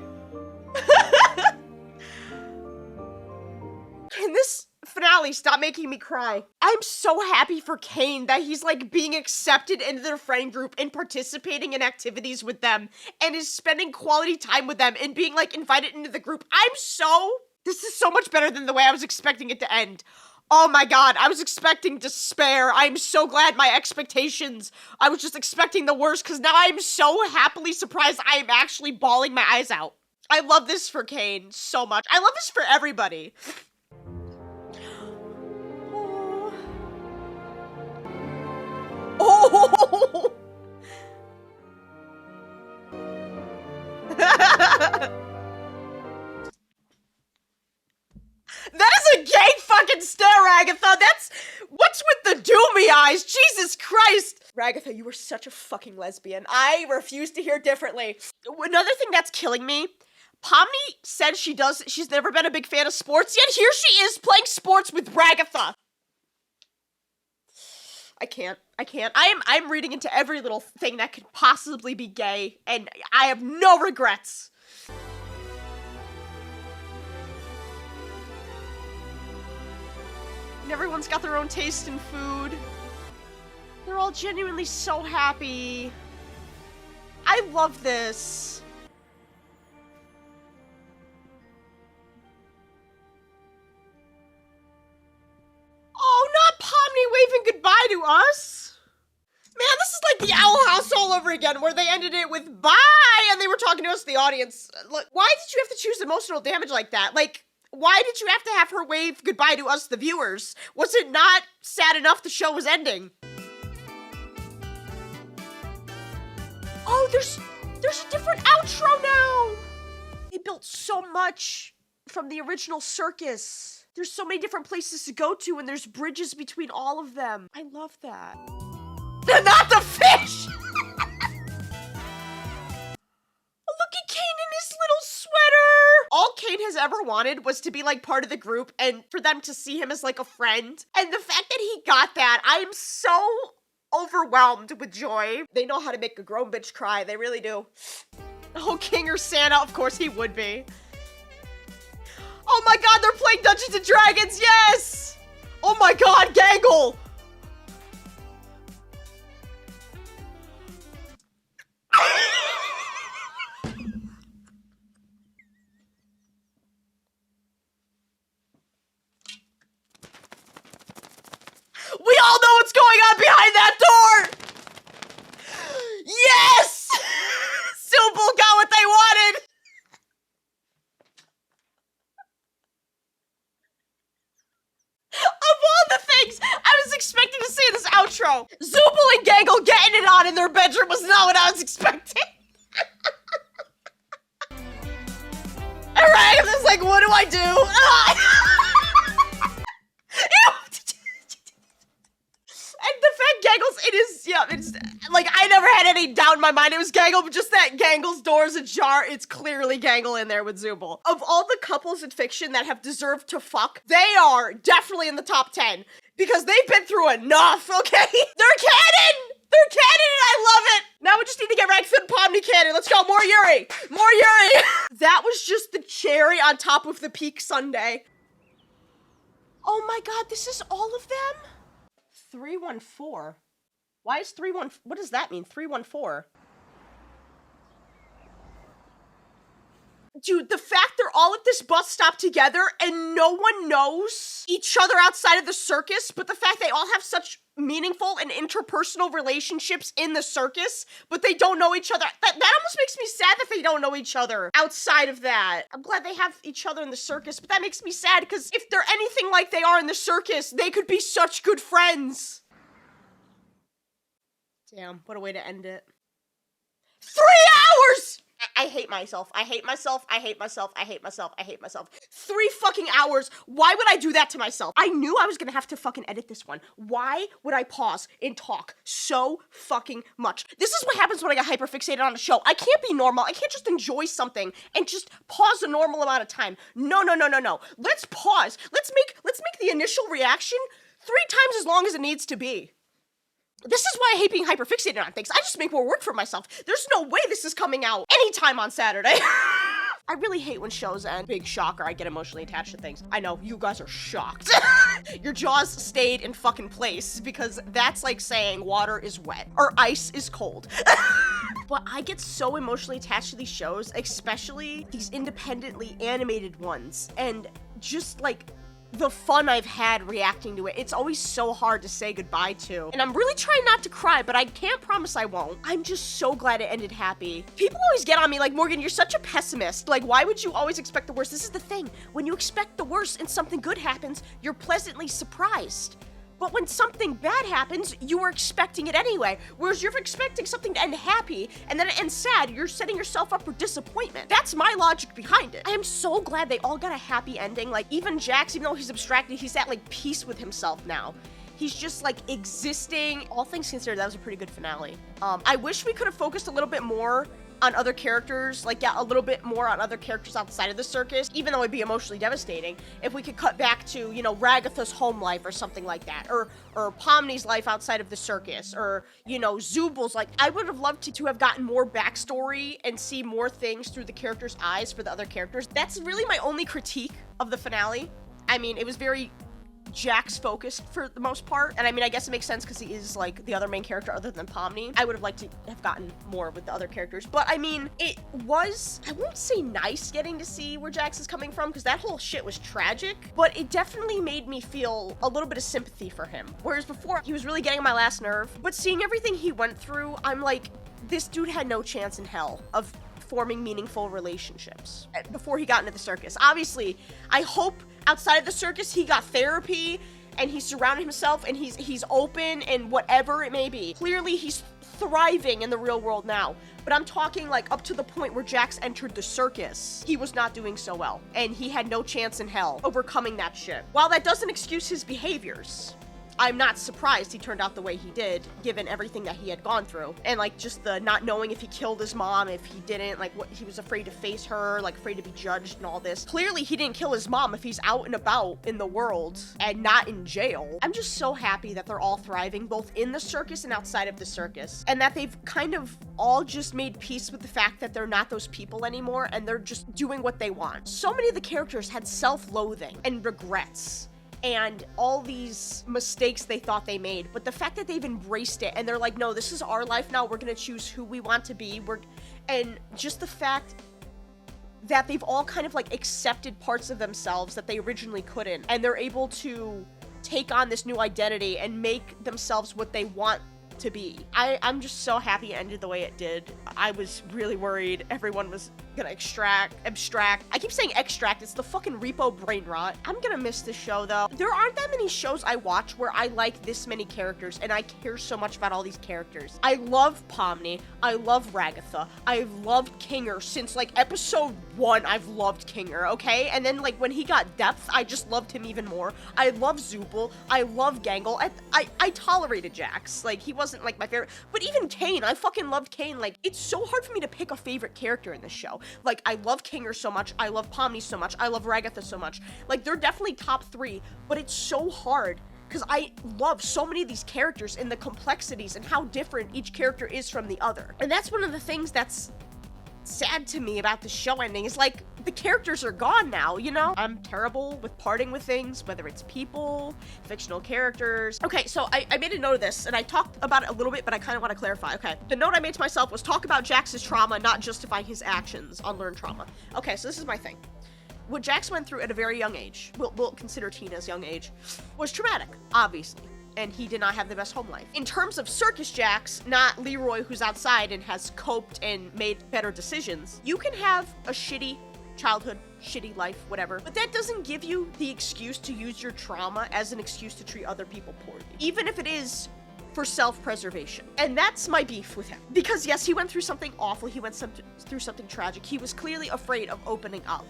Can this finale stop making me cry? I'm so happy for Kane that he's like being accepted into their friend group and participating in activities with them and is spending quality time with them and being like invited into the group. This is so much better than the way I was expecting it to end. Oh my god, I was expecting despair. I'm so glad my expectations, I was just expecting the worst because now I'm so happily surprised I am actually bawling my eyes out. I love this for Kane so much. I love this for everybody. Oh! That is a gay fucking stare, Ragatha. What's with the doomy eyes? Jesus Christ. Ragatha, you were such a fucking lesbian. I refuse to hear differently. Another thing that's killing me, Pomni said she's never been a big fan of sports, yet here she is playing sports with Ragatha. I can't. I'm reading into every little thing that could possibly be gay, and I have no regrets. And everyone's got their own taste in food. They're all genuinely so happy. I love this. Oh, not Pomni waving goodbye to us. Man, this is like the Owl House all over again, where they ended it with bye, and they were talking to us, the audience. Look, why did you have to choose emotional damage like that? Like, why did you have to have her wave goodbye to us, the viewers? Was it not sad enough the show was ending? Oh, there's a different outro now. They built so much from the original Circus. There's so many different places to go to, and there's bridges between all of them. I love that. Not the fish! Look at Kane in his little sweater! All Kane has ever wanted was to be like part of the group and for them to see him as like a friend. And the fact that he got that, I am so overwhelmed with joy. They know how to make a grown bitch cry, they really do. Oh, King or Santa, of course he would be. Oh my god, they're playing Dungeons and Dragons, yes! Oh my god, Gangle! We all know what's going on behind that door! Yes! Zubul got what they wanted! Of all the things I was expecting to see in this outro, Zubul and Gangle getting it on in their bedroom was not what I was expecting. Alright, this is Like, what do I do? And the fact Gangle's, it's, like, I never had any doubt in my mind it was Gangle, but just that Gangle's door is ajar, it's clearly Gangle in there with Zubul. Of all the couples in fiction that have deserved to fuck, they are definitely in the top 10. Because they've been through enough, okay? They're canon! They're canon and I love it! Now we just need to get Ragford Pomni canon. Let's go, more Yuri! More Yuri! That was just the cherry on top of the peak sundae. Oh my god, this is all of them? 314. Why is 314? What does that mean? 314. Dude, the fact they're all at this bus stop together and no one knows each other outside of the circus, but the fact they all have such meaningful and interpersonal relationships in the circus, but they don't know each other. That almost makes me sad that they don't know each other outside of that. I'm glad they have each other in the circus, but that makes me sad because if they're anything like they are in the circus, they could be such good friends. Damn, what a way to end it. 3 hours! I hate myself. I hate myself. I hate myself. I hate myself. I hate myself. 3 fucking hours. Why would I do that to myself? I knew I was gonna have to fucking edit this one. Why would I pause and talk so fucking much? This is what happens when I get hyperfixated on a show. I can't be normal. I can't just enjoy something and just pause a normal amount of time. No, no, no, no, no. Let's pause. Let's make the initial reaction 3 times as long as it needs to be. This is why I hate being hyperfixated on things. I just make more work for myself. There's no way this is coming out anytime on Saturday. I really hate when shows end. Big shocker, I get emotionally attached to things. I know, you guys are shocked. Your jaws stayed in fucking place because that's like saying water is wet or ice is cold. But I get so emotionally attached to these shows, especially these independently animated ones. And just like, the fun I've had reacting to it. It's always so hard to say goodbye to. And I'm really trying not to cry, but I can't promise I won't. I'm just so glad it ended happy. People always get on me like, Morgan, you're such a pessimist. Like, why would you always expect the worst? This is the thing. When you expect the worst and something good happens, you're pleasantly surprised. But when something bad happens, you were expecting it anyway. Whereas you're expecting something to end happy, and then it ends sad, you're setting yourself up for disappointment. That's my logic behind it. I am so glad they all got a happy ending. Like, even Jax, even though he's abstracted, he's at, like, peace with himself now. He's just, like, existing. All things considered, that was a pretty good finale. I wish we could have focused a little bit more on other characters, like, yeah, a little bit more on other characters outside of the circus, even though it'd be emotionally devastating, if we could cut back to, you know, Ragatha's home life or something like that, or Pomni's life outside of the circus, or, you know, Zubul's, like, I would have loved to have gotten more backstory and see more things through the characters' eyes for the other characters. That's really my only critique of the finale. I mean, it was very Jax focused for the most part, and I mean, I guess it makes sense because he is like the other main character other than Pomni. I would have liked to have gotten more with the other characters, but I mean, it was, I won't say nice getting to see where Jax is coming from because that whole shit was tragic, but it definitely made me feel a little bit of sympathy for him, whereas before he was really getting on my last nerve. But seeing everything he went through, I'm like, this dude had no chance in hell of forming meaningful relationships before he got into the circus. Obviously, I hope outside of the circus he got therapy and he surrounded himself and he's open and whatever it may be. Clearly he's thriving in the real world now, but I'm talking like up to the point where Jax entered the circus. He was not doing so well and he had no chance in hell overcoming that shit. While that doesn't excuse his behaviors, I'm not surprised he turned out the way he did, given everything that he had gone through. And like just the not knowing if he killed his mom, if he didn't, like what he was afraid to face her, like afraid to be judged and all this. Clearly he didn't kill his mom if he's out and about in the world and not in jail. I'm just so happy that they're all thriving, both in the circus and outside of the circus. And that they've kind of all just made peace with the fact that they're not those people anymore and they're just doing what they want. So many of the characters had self-loathing and regrets and all these mistakes they thought they made, but the fact that they've embraced it and they're like, no, this is our life now, we're gonna choose who we want to be, and just the fact that they've all kind of like accepted parts of themselves that they originally couldn't, and they're able to take on this new identity and make themselves what they want to be. I'm just so happy it ended the way it did. I was really worried everyone was gonna abstract. I keep saying extract, it's the fucking repo brain rot. I'm gonna miss this show though. There aren't that many shows I watch where I like this many characters and I care so much about all these characters. I love Pomni, I love Ragatha, I've loved Kinger since like episode 1. I've loved Kinger, okay? And then like when he got depth, I just loved him even more. I love Zubul, I love Gangle, I tolerated Jax. Like he wasn't like my favorite, but even Kane, I fucking loved Kane. Like it's so hard for me to pick a favorite character in this show. Like I love Kinger so much, I love Pomni so much, I love Ragatha so much. Like they're definitely top 3, but it's so hard because I love so many of these characters and the complexities and how different each character is from the other. And that's one of the things that's sad to me about the show ending is like the characters are gone now, you know? I'm terrible with parting with things, whether it's people, fictional characters. Okay, so I made a note of this and I talked about it a little bit, but I kind of want to clarify. Okay, the note I made to myself was talk about Jax's trauma, not justifying his actions, unlearned trauma. Okay, so this is my thing. What Jax went through at a very young age, we'll consider Tina's young age, was traumatic, obviously. And he did not have the best home life. In terms of Circus Jax, not Leroy who's outside and has coped and made better decisions, you can have a shitty childhood, shitty life, whatever, but that doesn't give you the excuse to use your trauma as an excuse to treat other people poorly, even if it is for self-preservation. And that's my beef with him. Because yes, he went through something awful, he went through something tragic, he was clearly afraid of opening up.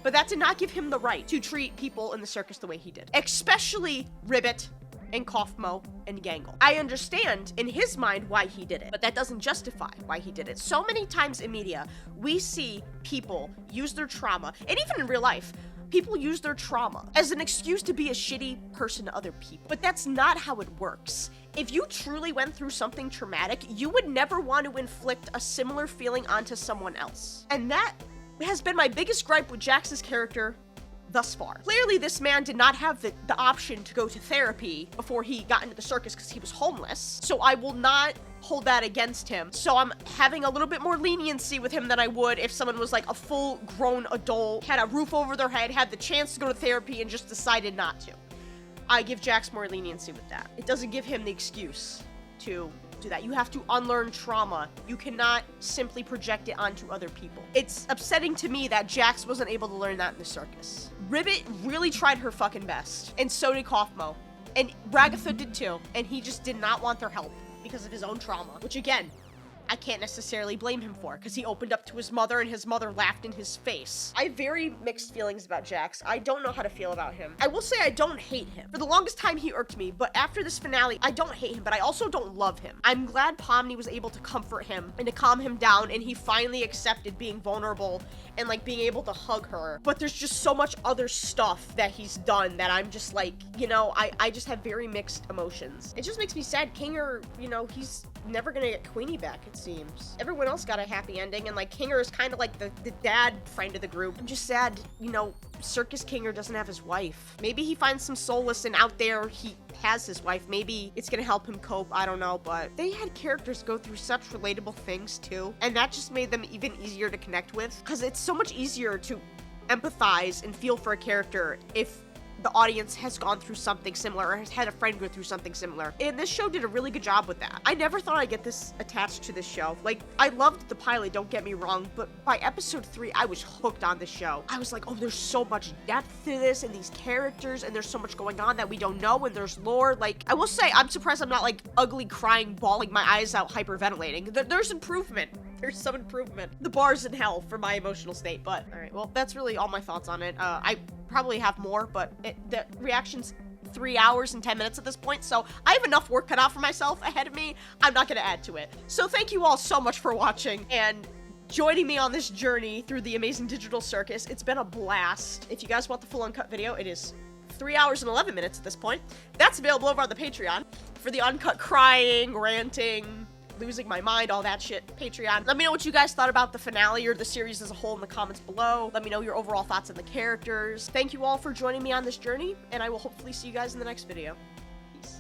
But that did not give him the right to treat people in the circus the way he did. Especially Ribbit, and Kaufmo and Gangle. I understand in his mind why he did it, but that doesn't justify why he did it. So many times in media, we see people use their trauma, and even in real life, people use their trauma as an excuse to be a shitty person to other people. But that's not how it works. If you truly went through something traumatic, you would never want to inflict a similar feeling onto someone else. And that has been my biggest gripe with Jax's character thus far. Clearly, this man did not have the option to go to therapy before he got into the circus because he was homeless. So I will not hold that against him. So I'm having a little bit more leniency with him than I would if someone was like a full-grown adult, had a roof over their head, had the chance to go to therapy, and just decided not to. I give Jax more leniency with that. It doesn't give him the excuse to do that. You have to unlearn trauma. You cannot simply project it onto other people. It's upsetting to me that Jax wasn't able to learn that in the circus. Ribbit really tried her fucking best, and so did Kaufmo. And Ragatha did too, and he just did not want their help because of his own trauma, which again, I can't necessarily blame him for, because he opened up to his mother and his mother laughed in his face. I have very mixed feelings about Jax. I don't know how to feel about him. I will say I don't hate him. For the longest time, he irked me, but after this finale, I don't hate him, but I also don't love him. I'm glad Pomni was able to comfort him and to calm him down, and he finally accepted being vulnerable and like being able to hug her. But there's just so much other stuff that he's done that I'm just like, you know, I just have very mixed emotions. It just makes me sad. Kinger, you know, he's never gonna get Queenie back, it seems. Everyone else got a happy ending, and like Kinger is kind of like the dad friend of the group. I'm just sad, you know, Circus Kinger doesn't have his wife. Maybe he finds some solace and out there he has his wife. Maybe it's gonna help him cope, I don't know, but they had characters go through such relatable things too, and that just made them even easier to connect with, because it's so much easier to empathize and feel for a character if the audience has gone through something similar or has had a friend go through something similar. And this show did a really good job with that. I never thought I'd get this attached to this show. Like, I loved the pilot, don't get me wrong, but by episode 3, I was hooked on the show. I was like, oh, there's so much depth to this and these characters, and there's so much going on that we don't know, and there's lore. Like, I will say, I'm surprised I'm not like ugly, crying, bawling my eyes out, hyperventilating. There's improvement. There's some improvement. The bar's in hell for my emotional state, but all right, well, that's really all my thoughts on it. I probably have more, but the reaction's 3 hours and 10 minutes at this point, so I have enough work cut out for myself ahead of me. I'm not gonna add to it. So thank you all so much for watching and joining me on this journey through the amazing digital circus. It's been a blast. If you guys want the full uncut video, it is 3 hours and 11 minutes at this point. That's available over on the Patreon for the uncut crying, ranting, losing my mind, all that shit. Patreon. Let me know what you guys thought about the finale or the series as a whole in the comments below. Let me know your overall thoughts on the characters. Thank you all for joining me on this journey, and I will hopefully see you guys in the next video. Peace.